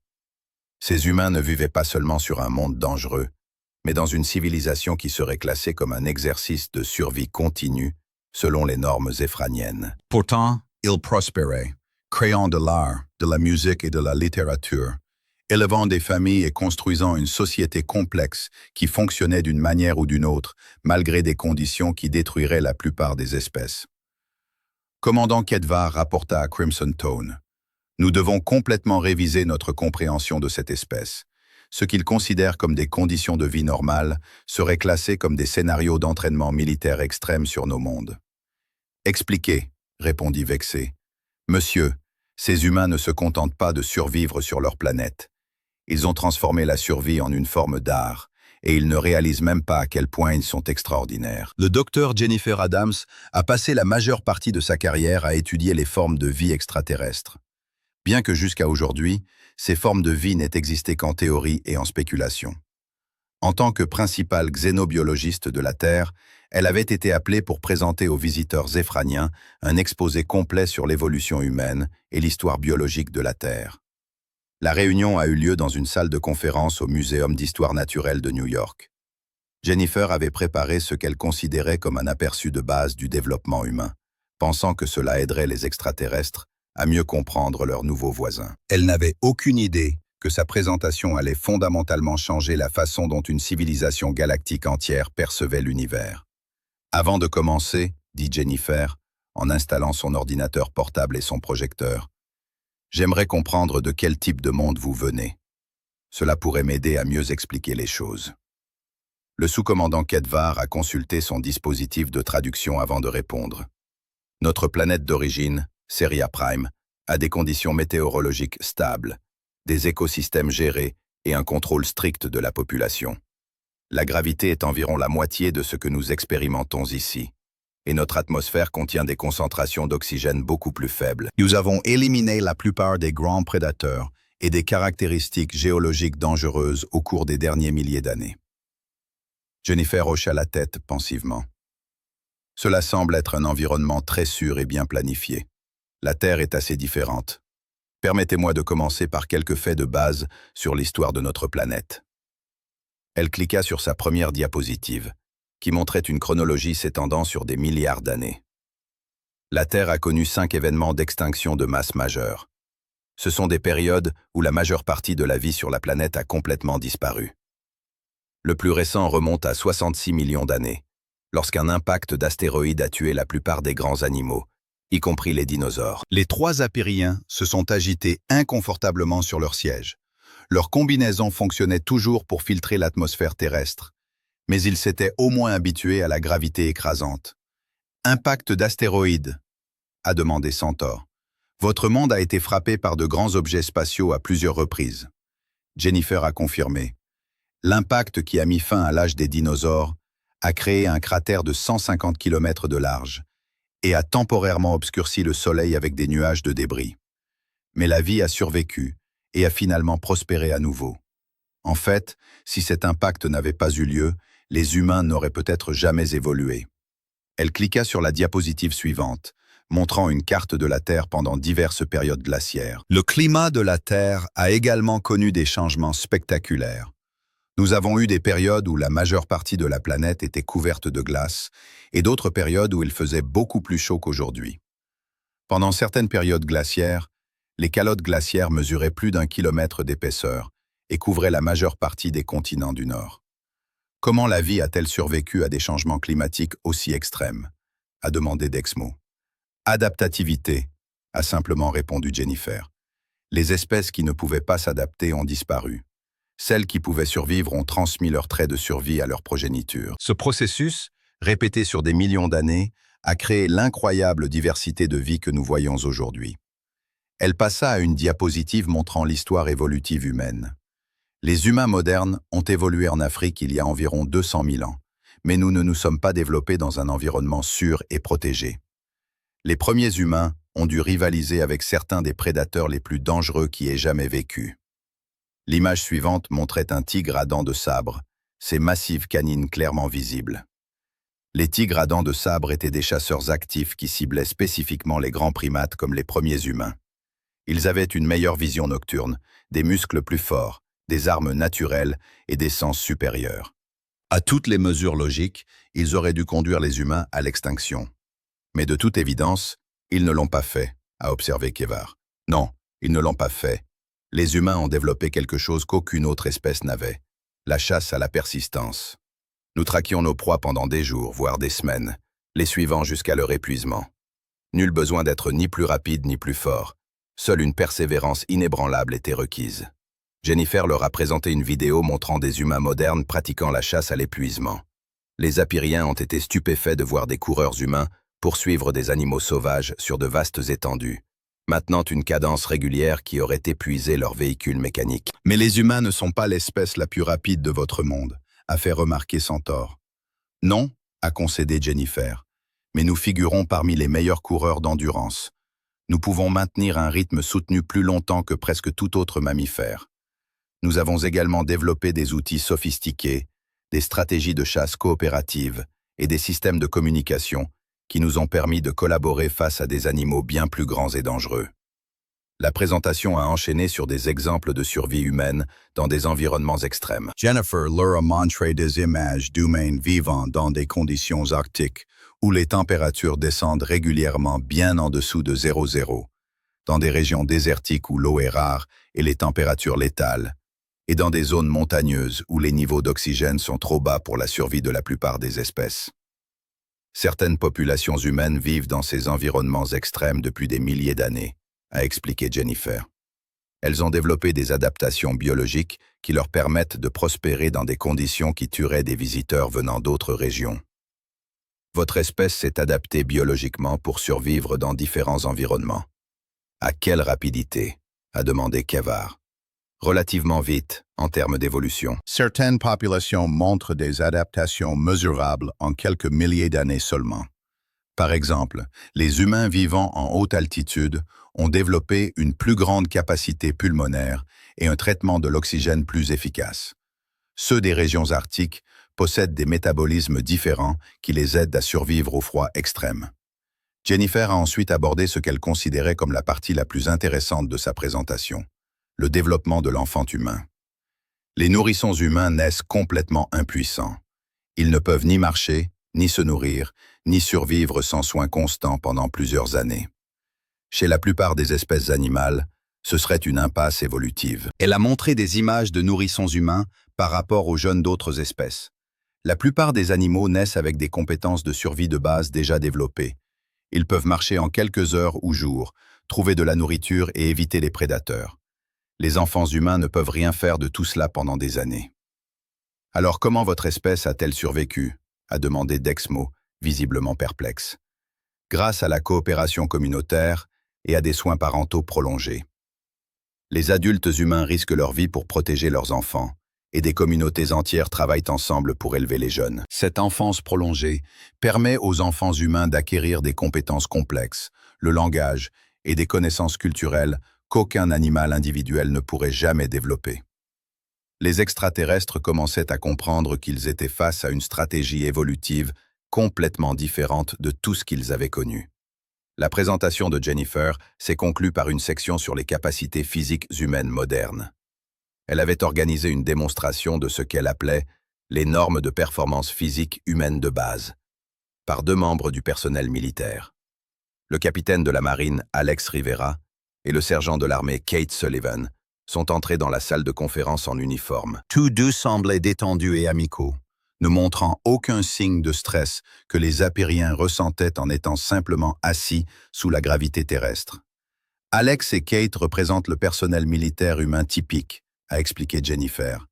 Ces humains ne vivaient pas seulement sur un monde dangereux, mais dans une civilisation qui serait classée comme un exercice de survie continue selon les normes zéphraniennes. Pourtant, ils prospéraient, créant de l'art, de la musique et de la littérature, élevant des familles et construisant une société complexe qui fonctionnait d'une manière ou d'une autre, malgré des conditions qui détruiraient la plupart des espèces. Commandant Kedvar rapporta à Crimson Tone. Nous devons complètement réviser notre compréhension de cette espèce. Ce qu'ils considèrent comme des conditions de vie normales seraient classés comme des scénarios d'entraînement militaire extrême sur nos mondes. « Expliquez », répondit Vexé. « Monsieur, ces humains ne se contentent pas de survivre sur leur planète. Ils ont transformé la survie en une forme d'art, et ils ne réalisent même pas à quel point ils sont extraordinaires. » Le docteur Jennifer Adams a passé la majeure partie de sa carrière à étudier les formes de vie extraterrestres. Bien que jusqu'à aujourd'hui, ces formes de vie n'aient existé qu'en théorie et en spéculation. En tant que principale xénobiologiste de la Terre, elle avait été appelée pour présenter aux visiteurs zéphraniens un exposé complet sur l'évolution humaine et l'histoire biologique de la Terre. La réunion a eu lieu dans une salle de conférence au Muséum d'histoire naturelle de New York. Jennifer avait préparé ce qu'elle considérait comme un aperçu de base du développement humain, pensant que cela aiderait les extraterrestres à mieux comprendre leurs nouveaux voisins. Elle n'avait aucune idée que sa présentation allait fondamentalement changer la façon dont une civilisation galactique entière percevait l'univers. Avant de commencer, dit Jennifer, en installant son ordinateur portable et son projecteur, j'aimerais comprendre de quel type de monde vous venez. Cela pourrait m'aider à mieux expliquer les choses. Le sous-commandant Kedvar a consulté son dispositif de traduction avant de répondre. Notre planète d'origine, Seria Prime, a des conditions météorologiques stables, des écosystèmes gérés et un contrôle strict de la population. La gravité est environ la moitié de ce que nous expérimentons ici, et notre atmosphère contient des concentrations d'oxygène beaucoup plus faibles. Nous avons éliminé la plupart des grands prédateurs et des caractéristiques géologiques dangereuses au cours des derniers milliers d'années. Jennifer hocha la tête pensivement. Cela semble être un environnement très sûr et bien planifié. La Terre est assez différente. Permettez-moi de commencer par quelques faits de base sur l'histoire de notre planète. Elle cliqua sur sa première diapositive, qui montrait une chronologie s'étendant sur des milliards d'années. La Terre a connu 5 événements d'extinction de masse majeure. Ce sont des périodes où la majeure partie de la vie sur la planète a complètement disparu. Le plus récent remonte à 66 millions d'années, lorsqu'un impact d'astéroïdes a tué la plupart des grands animaux, y compris les dinosaures. Les 3 apériens se sont agités inconfortablement sur leur siège. Leur combinaison fonctionnait toujours pour filtrer l'atmosphère terrestre, mais ils s'étaient au moins habitués à la gravité écrasante. « Impact d'astéroïdes » a demandé Centaure. « Votre monde a été frappé par de grands objets spatiaux à plusieurs reprises. » Jennifer a confirmé. L'impact qui a mis fin à l'âge des dinosaures a créé un cratère de 150 km de large et a temporairement obscurci le soleil avec des nuages de débris. Mais la vie a survécu et a finalement prospéré à nouveau. En fait, si cet impact n'avait pas eu lieu, les humains n'auraient peut-être jamais évolué. Elle cliqua sur la diapositive suivante, montrant une carte de la Terre pendant diverses périodes glaciaires. Le climat de la Terre a également connu des changements spectaculaires. Nous avons eu des périodes où la majeure partie de la planète était couverte de glace et d'autres périodes où il faisait beaucoup plus chaud qu'aujourd'hui. Pendant certaines périodes glaciaires, les calottes glaciaires mesuraient plus d'1 kilomètre d'épaisseur et couvraient la majeure partie des continents du Nord. Comment la vie a-t-elle survécu à des changements climatiques aussi extrêmes ? A demandé Dexmo. Adaptativité, a simplement répondu Jennifer. Les espèces qui ne pouvaient pas s'adapter ont disparu. Celles qui pouvaient survivre ont transmis leurs traits de survie à leur progéniture. Ce processus, répété sur des millions d'années, a créé l'incroyable diversité de vie que nous voyons aujourd'hui. Elle passa à une diapositive montrant l'histoire évolutive humaine. Les humains modernes ont évolué en Afrique il y a environ 200 000 ans, mais nous ne nous sommes pas développés dans un environnement sûr et protégé. Les premiers humains ont dû rivaliser avec certains des prédateurs les plus dangereux qui aient jamais vécu. L'image suivante montrait un tigre à dents de sabre, ses massives canines clairement visibles. Les tigres à dents de sabre étaient des chasseurs actifs qui ciblaient spécifiquement les grands primates comme les premiers humains. Ils avaient une meilleure vision nocturne, des muscles plus forts, des armes naturelles et des sens supérieurs. À toutes les mesures logiques, ils auraient dû conduire les humains à l'extinction. Mais de toute évidence, ils ne l'ont pas fait, a observé Kedvar. Non, ils ne l'ont pas fait. Les humains ont développé quelque chose qu'aucune autre espèce n'avait, la chasse à la persistance. Nous traquions nos proies pendant des jours, voire des semaines, les suivant jusqu'à leur épuisement. Nul besoin d'être ni plus rapide ni plus fort. Seule une persévérance inébranlable était requise. Jennifer leur a présenté une vidéo montrant des humains modernes pratiquant la chasse à l'épuisement. Les Apiriens ont été stupéfaits de voir des coureurs humains poursuivre des animaux sauvages sur de vastes étendues, maintenant une cadence régulière qui aurait épuisé leur véhicule mécanique. « Mais les humains ne sont pas l'espèce la plus rapide de votre monde », a fait remarquer Centaure. « Non », a concédé Jennifer, « mais nous figurons parmi les meilleurs coureurs d'endurance. Nous pouvons maintenir un rythme soutenu plus longtemps que presque tout autre mammifère. Nous avons également développé des outils sophistiqués, des stratégies de chasse coopératives et des systèmes de communication qui nous ont permis de collaborer face à des animaux bien plus grands et dangereux. » La présentation a enchaîné sur des exemples de survie humaine dans des environnements extrêmes. Jennifer leur a montré des images d'humains vivant dans des conditions arctiques où les températures descendent régulièrement bien en dessous de 0,0, dans des régions désertiques où l'eau est rare et les températures létales, et dans des zones montagneuses où les niveaux d'oxygène sont trop bas pour la survie de la plupart des espèces. Certaines populations humaines vivent dans ces environnements extrêmes depuis des milliers d'années, a expliqué Jennifer. Elles ont développé des adaptations biologiques qui leur permettent de prospérer dans des conditions qui tueraient des visiteurs venant d'autres régions. Votre espèce s'est adaptée biologiquement pour survivre dans différents environnements. À quelle rapidité? A demandé Kevar. Relativement vite, en termes d'évolution. Certaines populations montrent des adaptations mesurables en quelques milliers d'années seulement. Par exemple, les humains vivant en haute altitude ont développé une plus grande capacité pulmonaire et un traitement de l'oxygène plus efficace. Ceux des régions arctiques possèdent des métabolismes différents qui les aident à survivre au froid extrême. Jennifer a ensuite abordé ce qu'elle considérait comme la partie la plus intéressante de sa présentation, le développement de l'enfant humain. Les nourrissons humains naissent complètement impuissants. Ils ne peuvent ni marcher, ni se nourrir, ni survivre sans soins constants pendant plusieurs années. Chez la plupart des espèces animales, ce serait une impasse évolutive. Elle a montré des images de nourrissons humains par rapport aux jeunes d'autres espèces. La plupart des animaux naissent avec des compétences de survie de base déjà développées. Ils peuvent marcher en quelques heures ou jours, trouver de la nourriture et éviter les prédateurs. Les enfants humains ne peuvent rien faire de tout cela pendant des années. Alors comment votre espèce a-t-elle survécu? A demandé Dexmo, visiblement perplexe. Grâce à la coopération communautaire et à des soins parentaux prolongés. Les adultes humains risquent leur vie pour protéger leurs enfants, et des communautés entières travaillent ensemble pour élever les jeunes. Cette enfance prolongée permet aux enfants humains d'acquérir des compétences complexes, le langage et des connaissances culturelles qu'aucun animal individuel ne pourrait jamais développer. Les extraterrestres commençaient à comprendre qu'ils étaient face à une stratégie évolutive complètement différente de tout ce qu'ils avaient connu. La présentation de Jennifer s'est conclue par une section sur les capacités physiques humaines modernes. Elle avait organisé une démonstration de ce qu'elle appelait les normes de performance physique humaine de base, par 2 membres du personnel militaire. Le capitaine de la marine, Alex Rivera, et le sergent de l'armée, Kate Sullivan, sont entrés dans la salle de conférence en uniforme. Tous deux semblaient détendus et amicaux, ne montrant aucun signe de stress que les Apériens ressentaient en étant simplement assis sous la gravité terrestre. Alex et Kate représentent le personnel militaire humain typique, a expliqué Jennifer.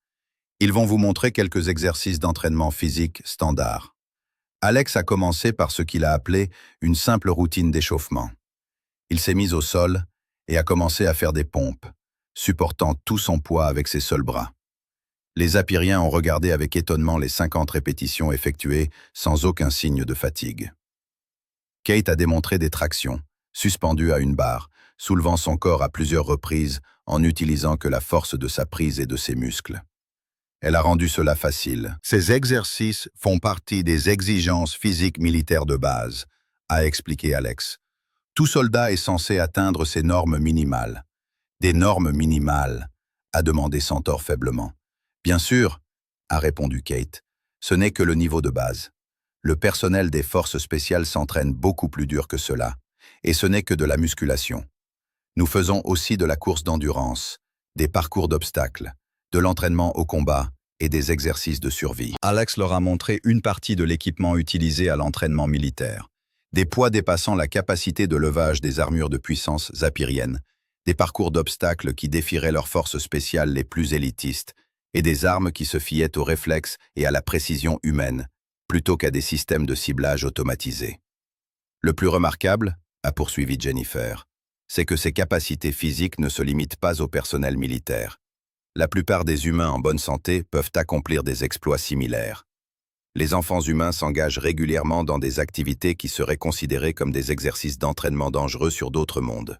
Ils vont vous montrer quelques exercices d'entraînement physique standard. Alex a commencé par ce qu'il a appelé une simple routine d'échauffement. Il s'est mis au sol et a commencé à faire des pompes, supportant tout son poids avec ses seuls bras. Les Apériens ont regardé avec étonnement les 50 répétitions effectuées sans aucun signe de fatigue. Kate a démontré des tractions, suspendues à une barre, soulevant son corps à plusieurs reprises en n'utilisant que la force de sa prise et de ses muscles. Elle a rendu cela facile. Ces exercices font partie des exigences physiques militaires de base, a expliqué Alex. Tout soldat est censé atteindre ces normes minimales. Des normes minimales, a demandé Centaure faiblement. Bien sûr, a répondu Kate, ce n'est que le niveau de base. Le personnel des forces spéciales s'entraîne beaucoup plus dur que cela, et ce n'est que de la musculation. Nous faisons aussi de la course d'endurance, des parcours d'obstacles, de l'entraînement au combat et des exercices de survie. Alex leur a montré une partie de l'équipement utilisé à l'entraînement militaire. Des poids dépassant la capacité de levage des armures de puissance apériennes, des parcours d'obstacles qui défieraient leurs forces spéciales les plus élitistes, et des armes qui se fiaient aux réflexes et à la précision humaine, plutôt qu'à des systèmes de ciblage automatisés. Le plus remarquable, a poursuivi Jennifer, c'est que ces capacités physiques ne se limitent pas au personnel militaire. La plupart des humains en bonne santé peuvent accomplir des exploits similaires. Les enfants humains s'engagent régulièrement dans des activités qui seraient considérées comme des exercices d'entraînement dangereux sur d'autres mondes.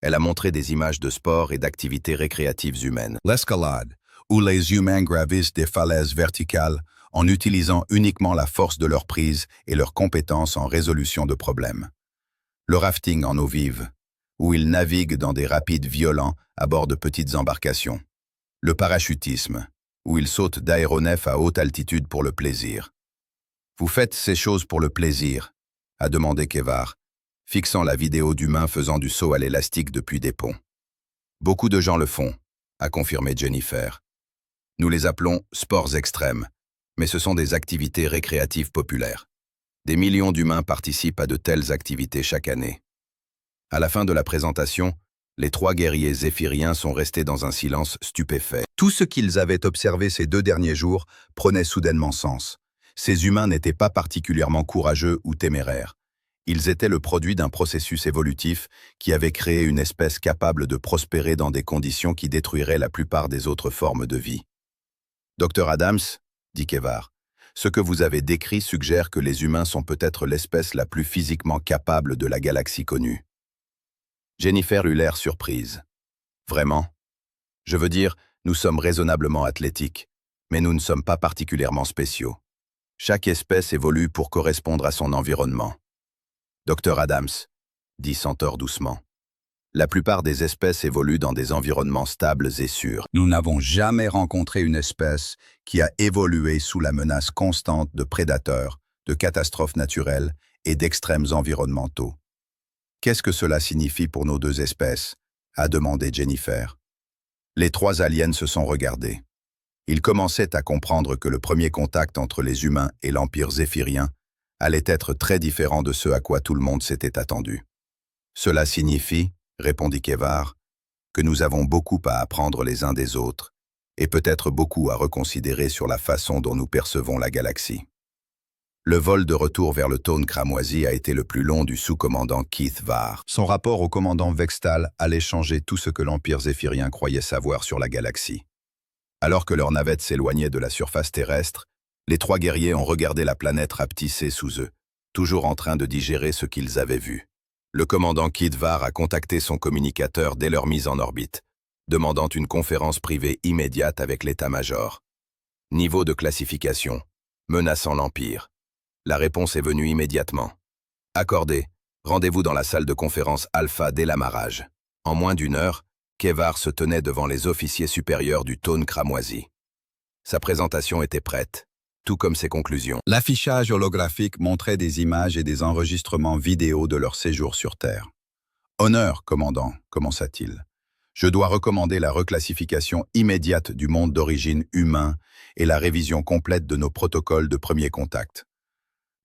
Elle a montré des images de sport et d'activités récréatives humaines. L'escalade, où les humains gravissent des falaises verticales en utilisant uniquement la force de leur prise et leurs compétences en résolution de problèmes. Le rafting en eau vive, où ils naviguent dans des rapides violents à bord de petites embarcations. Le parachutisme, où ils sautent d'aéronefs à haute altitude pour le plaisir. Vous faites ces choses pour le plaisir, a demandé Kevvar, fixant la vidéo d'humains faisant du saut à l'élastique depuis des ponts. Beaucoup de gens le font, a confirmé Jennifer. Nous les appelons sports extrêmes, mais ce sont des activités récréatives populaires. Des millions d'humains participent à de telles activités chaque année. À la fin de la présentation, les 3 guerriers zéphiriens sont restés dans un silence stupéfait. Tout ce qu'ils avaient observé ces 2 derniers jours prenait soudainement sens. Ces humains n'étaient pas particulièrement courageux ou téméraires. Ils étaient le produit d'un processus évolutif qui avait créé une espèce capable de prospérer dans des conditions qui détruiraient la plupart des autres formes de vie. « Dr Adams, dit Kevvar, ce que vous avez décrit suggère que les humains sont peut-être l'espèce la plus physiquement capable de la galaxie connue. » Jennifer eut l'air surprise. « Vraiment? Je veux dire, nous sommes raisonnablement athlétiques, mais nous ne sommes pas particulièrement spéciaux. Chaque espèce évolue pour correspondre à son environnement. » Dr Adams, dit Centaure doucement. La plupart des espèces évoluent dans des environnements stables et sûrs. Nous n'avons jamais rencontré une espèce qui a évolué sous la menace constante de prédateurs, de catastrophes naturelles et d'extrêmes environnementaux. Qu'est-ce que cela signifie pour nos 2 espèces? A demandé Jennifer. Les 3 aliens se sont regardés. Ils commençaient à comprendre que le premier contact entre les humains et l'Empire zéphirien allait être très différent de ce à quoi tout le monde s'était attendu. Cela signifie, répondit Kevvar, que nous avons beaucoup à apprendre les uns des autres, et peut-être beaucoup à reconsidérer sur la façon dont nous percevons la galaxie. Le vol de retour vers le Tone cramoisi a été le plus long du sous-commandant Keith Var. Son rapport au commandant Vextal allait changer tout ce que l'Empire zéphirien croyait savoir sur la galaxie. Alors que leur navette s'éloignait de la surface terrestre, les 3 guerriers ont regardé la planète rapetissée sous eux, toujours en train de digérer ce qu'ils avaient vu. Le commandant Keith Var a contacté son communicateur dès leur mise en orbite, demandant une conférence privée immédiate avec l'état-major. Niveau de classification, menaçant l'Empire. La réponse est venue immédiatement. Accordé, rendez-vous dans la salle de conférence Alpha dès l'amarrage. En moins d'1 heure, Kevvar se tenait devant les officiers supérieurs du Tone cramoisi. Sa présentation était prête, tout comme ses conclusions. L'affichage holographique montrait des images et des enregistrements vidéo de leur séjour sur Terre. « Honneur, commandant », commença-t-il. « Je dois recommander la reclassification immédiate du monde d'origine humain et la révision complète de nos protocoles de premier contact. »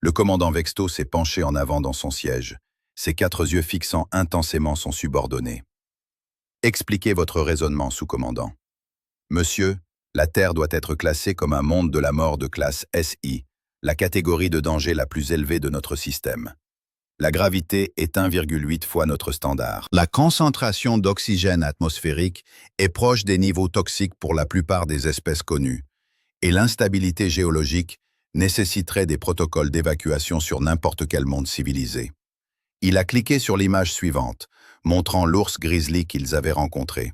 Le commandant Vexto s'est penché en avant dans son siège, ses 4 yeux fixant intensément son subordonné. « Expliquez votre raisonnement, sous-commandant. »« Monsieur, la Terre doit être classée comme un monde de la mort de classe SI, la catégorie de danger la plus élevée de notre système. La gravité est 1,8 fois notre standard. La concentration d'oxygène atmosphérique est proche des niveaux toxiques pour la plupart des espèces connues, et l'instabilité géologique nécessiterait des protocoles d'évacuation sur n'importe quel monde civilisé. » Il a cliqué sur l'image suivante, montrant l'ours grizzly qu'ils avaient rencontré.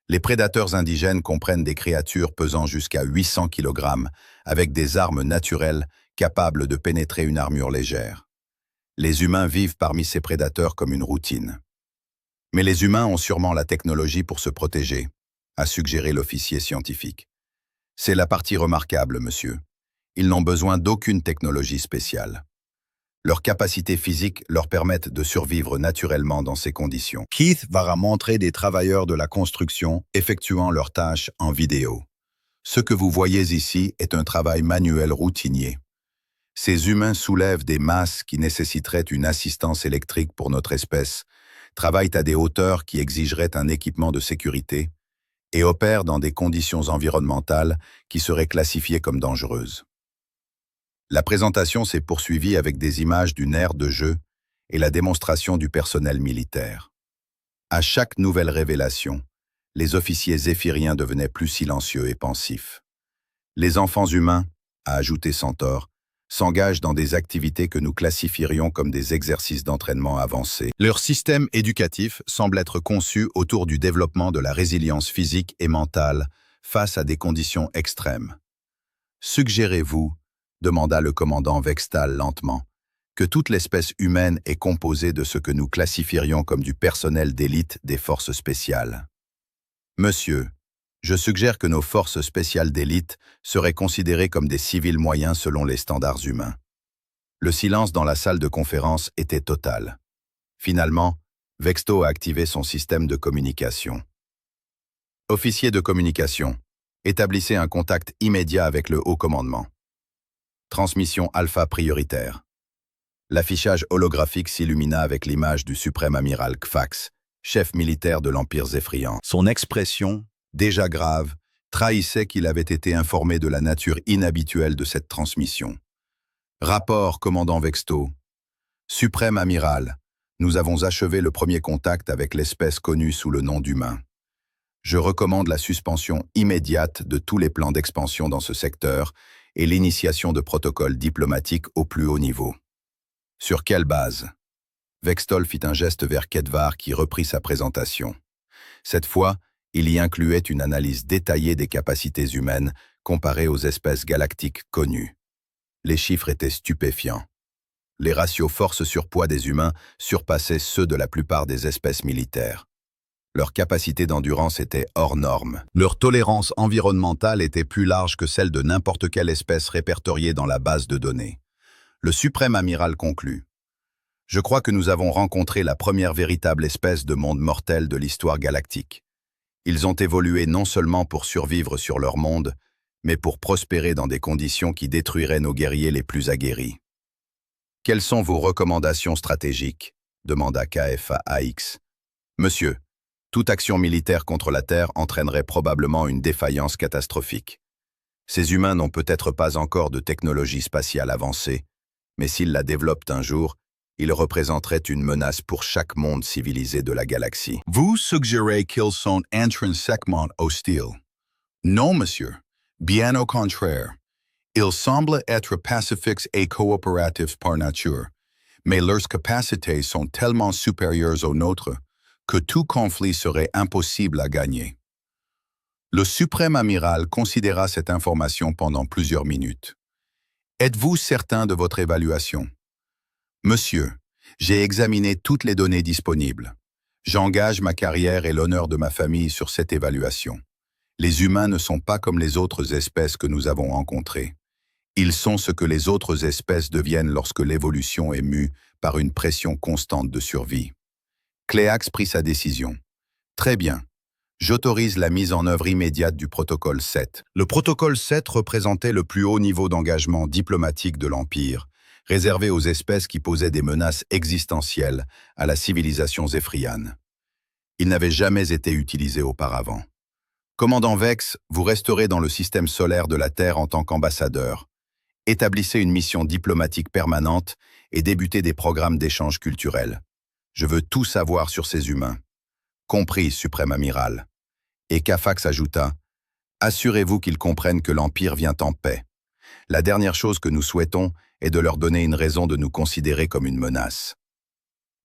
Les prédateurs indigènes comprennent des créatures pesant jusqu'à 800 kg, avec des armes naturelles capables de pénétrer une armure légère. Les humains vivent parmi ces prédateurs comme une routine. Mais les humains ont sûrement la technologie pour se protéger, a suggéré l'officier scientifique. C'est la partie remarquable, monsieur. Ils n'ont besoin d'aucune technologie spéciale. Leurs capacités physiques leur permettent de survivre naturellement dans ces conditions. Keith va montrer des travailleurs de la construction effectuant leurs tâches en vidéo. Ce que vous voyez ici est un travail manuel routinier. Ces humains soulèvent des masses qui nécessiteraient une assistance électrique pour notre espèce, travaillent à des hauteurs qui exigeraient un équipement de sécurité et opèrent dans des conditions environnementales qui seraient classifiées comme dangereuses. La présentation s'est poursuivie avec des images d'une aire de jeu et la démonstration du personnel militaire. À chaque nouvelle révélation, les officiers zéphiriens devenaient plus silencieux et pensifs. Les enfants humains, a ajouté Centaure, s'engagent dans des activités que nous classifierions comme des exercices d'entraînement avancés. Leur système éducatif semble être conçu autour du développement de la résilience physique et mentale face à des conditions extrêmes. Suggérez-vous, demanda le commandant Vextal lentement, que toute l'espèce humaine est composée de ce que nous classifierions comme du personnel d'élite des forces spéciales. Monsieur, je suggère que nos forces spéciales d'élite seraient considérées comme des civils moyens selon les standards humains. Le silence dans la salle de conférence était total. Finalement, Vexto a activé son système de communication. Officier de communication, établissez un contact immédiat avec le haut commandement. Transmission alpha prioritaire. L'affichage holographique s'illumina avec l'image du suprême amiral Kfax, chef militaire de l'Empire Zéphrian. Son expression, déjà grave, trahissait qu'il avait été informé de la nature inhabituelle de cette transmission. Rapport, commandant Vexto. Suprême amiral, nous avons achevé le premier contact avec l'espèce connue sous le nom d'humain. Je recommande la suspension immédiate de tous les plans d'expansion dans ce secteur et l'initiation de protocoles diplomatiques au plus haut niveau. Sur quelle base? Vextol fit un geste vers Kedvar qui reprit sa présentation. Cette fois, il y incluait une analyse détaillée des capacités humaines comparées aux espèces galactiques connues. Les chiffres étaient stupéfiants. Les ratios force-surpoids des humains surpassaient ceux de la plupart des espèces militaires. Leur capacité d'endurance était hors norme. Leur tolérance environnementale était plus large que celle de n'importe quelle espèce répertoriée dans la base de données. Le suprême amiral conclut. Je crois que nous avons rencontré la première véritable espèce de monde mortel de l'histoire galactique. Ils ont évolué non seulement pour survivre sur leur monde, mais pour prospérer dans des conditions qui détruiraient nos guerriers les plus aguerris. Quelles sont vos recommandations stratégiques? Demanda KFAX. Monsieur, toute action militaire contre la Terre entraînerait probablement une défaillance catastrophique. Ces humains n'ont peut-être pas encore de technologie spatiale avancée, mais s'ils la développent un jour, ils représenteraient une menace pour chaque monde civilisé de la galaxie. Vous suggérez qu'ils sont intrinsèquement hostiles. Non, monsieur. Bien au contraire. Ils semblent être pacifiques et coopératifs par nature, mais leurs capacités sont tellement supérieures aux nôtres que tout conflit serait impossible à gagner. Le suprême amiral considéra cette information pendant plusieurs minutes. Êtes-vous certain de votre évaluation? Monsieur, j'ai examiné toutes les données disponibles. J'engage ma carrière et l'honneur de ma famille sur cette évaluation. Les humains ne sont pas comme les autres espèces que nous avons rencontrées. Ils sont ce que les autres espèces deviennent lorsque l'évolution est mue par une pression constante de survie. Cléax prit sa décision. Très bien. J'autorise la mise en œuvre immédiate du protocole 7. Le protocole 7 représentait le plus haut niveau d'engagement diplomatique de l'Empire, réservé aux espèces qui posaient des menaces existentielles à la civilisation zéphriane. Il n'avait jamais été utilisé auparavant. Commandant Vex, vous resterez dans le système solaire de la Terre en tant qu'ambassadeur. Établissez une mission diplomatique permanente et débutez des programmes d'échange culturel. Je veux tout savoir sur ces humains. Compris, suprême amiral. Et Kafax ajouta, assurez-vous qu'ils comprennent que l'Empire vient en paix. La dernière chose que nous souhaitons est de leur donner une raison de nous considérer comme une menace.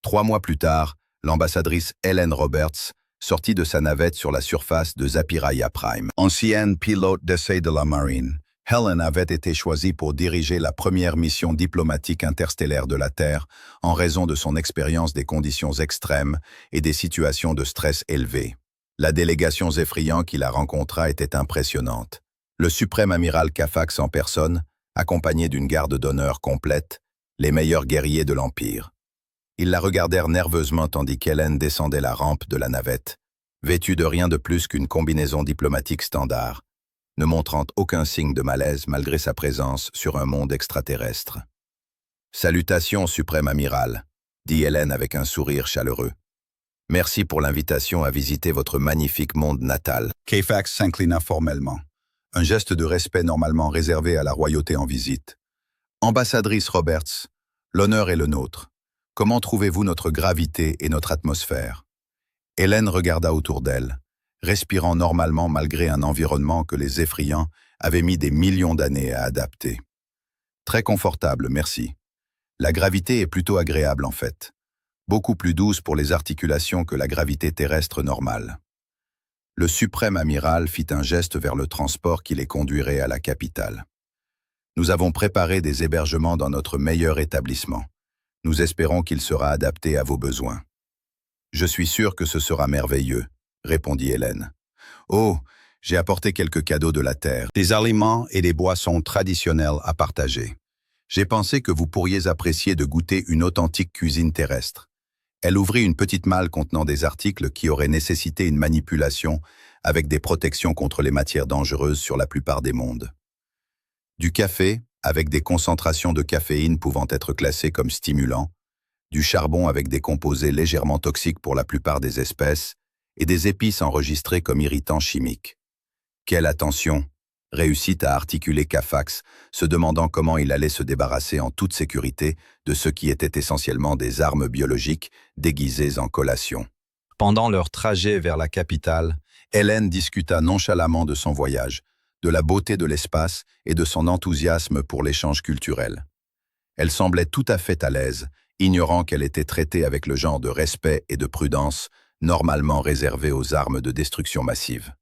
3 mois plus tard, l'ambassadrice Helen Roberts sortit de sa navette sur la surface de Zapiraya Prime. Ancienne pilote d'essai de la marine, Helen avait été choisie pour diriger la première mission diplomatique interstellaire de la Terre en raison de son expérience des conditions extrêmes et des situations de stress élevées. La délégation Zéphrian qui la rencontra était impressionnante. Le suprême amiral Kafax en personne, accompagné d'une garde d'honneur complète, les meilleurs guerriers de l'Empire. Ils la regardèrent nerveusement tandis qu'Hélène descendait la rampe de la navette, vêtue de rien de plus qu'une combinaison diplomatique standard, ne montrant aucun signe de malaise malgré sa présence sur un monde extraterrestre. « Salutations, suprême amiral », dit Hélène avec un sourire chaleureux. « Merci pour l'invitation à visiter votre magnifique monde natal. » Kafax s'inclina formellement, un geste de respect normalement réservé à la royauté en visite. « Ambassadrice Roberts, l'honneur est le nôtre. Comment trouvez-vous notre gravité et notre atmosphère ?» Hélène regarda autour d'elle, respirant normalement malgré un environnement que les Zéphrians avaient mis des millions d'années à adapter. « Très confortable, merci. La gravité est plutôt agréable en fait. Beaucoup plus douce pour les articulations que la gravité terrestre normale. » Le suprême amiral fit un geste vers le transport qui les conduirait à la capitale. « Nous avons préparé des hébergements dans notre meilleur établissement. Nous espérons qu'il sera adapté à vos besoins. Je suis sûr que ce sera merveilleux, répondit Hélène. Oh, j'ai apporté quelques cadeaux de la Terre, des aliments et des boissons traditionnelles à partager. J'ai pensé que vous pourriez apprécier de goûter une authentique cuisine terrestre. Elle ouvrit une petite malle contenant des articles qui auraient nécessité une manipulation avec des protections contre les matières dangereuses sur la plupart des mondes. Du café, avec des concentrations de caféine pouvant être classées comme stimulants, du charbon avec des composés légèrement toxiques pour la plupart des espèces, et des épices enregistrées comme irritants chimiques. Quelle attention! Réussit à articuler Cafax, se demandant comment il allait se débarrasser en toute sécurité de ce qui étaient essentiellement des armes biologiques déguisées en collation. Pendant leur trajet vers la capitale, Hélène discuta nonchalamment de son voyage, de la beauté de l'espace et de son enthousiasme pour l'échange culturel. Elle semblait tout à fait à l'aise, ignorant qu'elle était traitée avec le genre de respect et de prudence normalement réservé aux armes de destruction massive.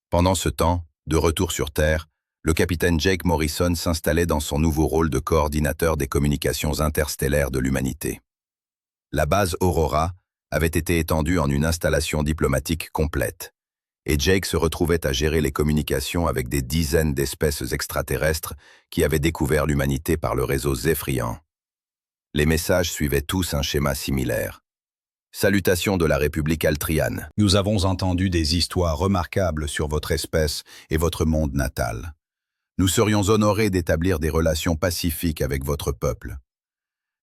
Pendant ce temps, de retour sur Terre, le capitaine Jake Morrison s'installait dans son nouveau rôle de coordinateur des communications interstellaires de l'humanité. La base Aurora avait été étendue en une installation diplomatique complète, et Jake se retrouvait à gérer les communications avec des dizaines d'espèces extraterrestres qui avaient découvert l'humanité par le réseau Zephyrian. Les messages suivaient tous un schéma similaire. Salutations de la République Altriane. Nous avons entendu des histoires remarquables sur votre espèce et votre monde natal. Nous serions honorés d'établir des relations pacifiques avec votre peuple.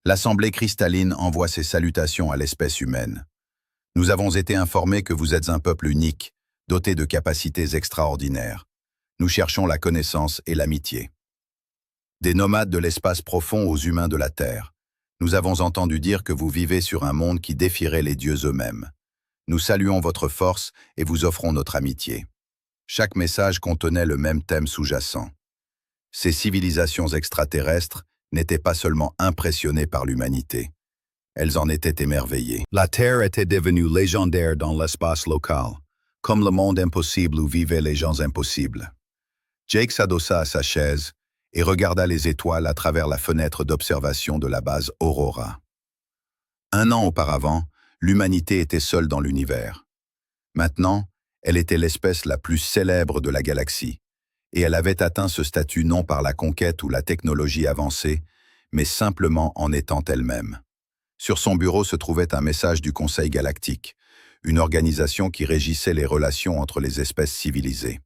L'Assemblée cristalline envoie ses salutations à l'espèce humaine. Nous avons été informés que vous êtes un peuple unique, doté de capacités extraordinaires. Nous cherchons la connaissance et l'amitié. Des nomades de l'espace profond aux humains de la Terre. Nous avons entendu dire que vous vivez sur un monde qui défierait les dieux eux-mêmes. Nous saluons votre force et vous offrons notre amitié. Chaque message contenait le même thème sous-jacent. Ces civilisations extraterrestres n'étaient pas seulement impressionnées par l'humanité. Elles en étaient émerveillées. La Terre était devenue légendaire dans l'espace local, comme le monde impossible où vivaient les gens impossibles. Jake s'adossa à sa chaise et regarda les étoiles à travers la fenêtre d'observation de la base Aurora. 1 an auparavant, l'humanité était seule dans l'univers. Maintenant, elle était l'espèce la plus célèbre de la galaxie, et elle avait atteint ce statut non par la conquête ou la technologie avancée, mais simplement en étant elle-même. Sur son bureau se trouvait un message du Conseil galactique, une organisation qui régissait les relations entre les espèces civilisées.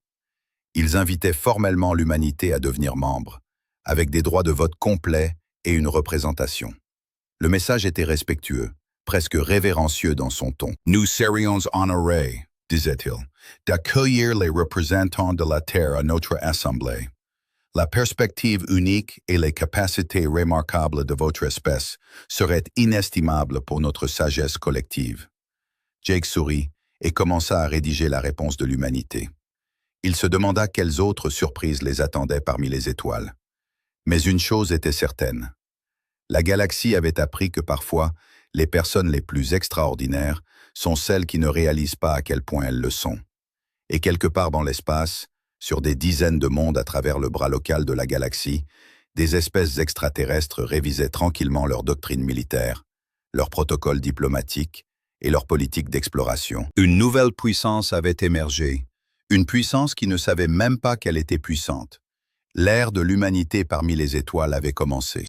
Ils invitaient formellement l'humanité à devenir membre, avec des droits de vote complets et une représentation. Le message était respectueux, presque révérencieux dans son ton. « Nous serions honorés, disait-il, d'accueillir les représentants de la Terre à notre assemblée. La perspective unique et les capacités remarquables de votre espèce seraient inestimables pour notre sagesse collective. » Jake sourit et commença à rédiger la réponse de l'humanité. Il se demanda quelles autres surprises les attendaient parmi les étoiles. Mais une chose était certaine. La galaxie avait appris que parfois, les personnes les plus extraordinaires sont celles qui ne réalisent pas à quel point elles le sont. Et quelque part dans l'espace, sur des dizaines de mondes à travers le bras local de la galaxie, des espèces extraterrestres révisaient tranquillement leur doctrine militaire, leurs protocoles diplomatiques et leur politique d'exploration. Une nouvelle puissance avait émergé. Une puissance qui ne savait même pas qu'elle était puissante. L'ère de l'humanité parmi les étoiles avait commencé.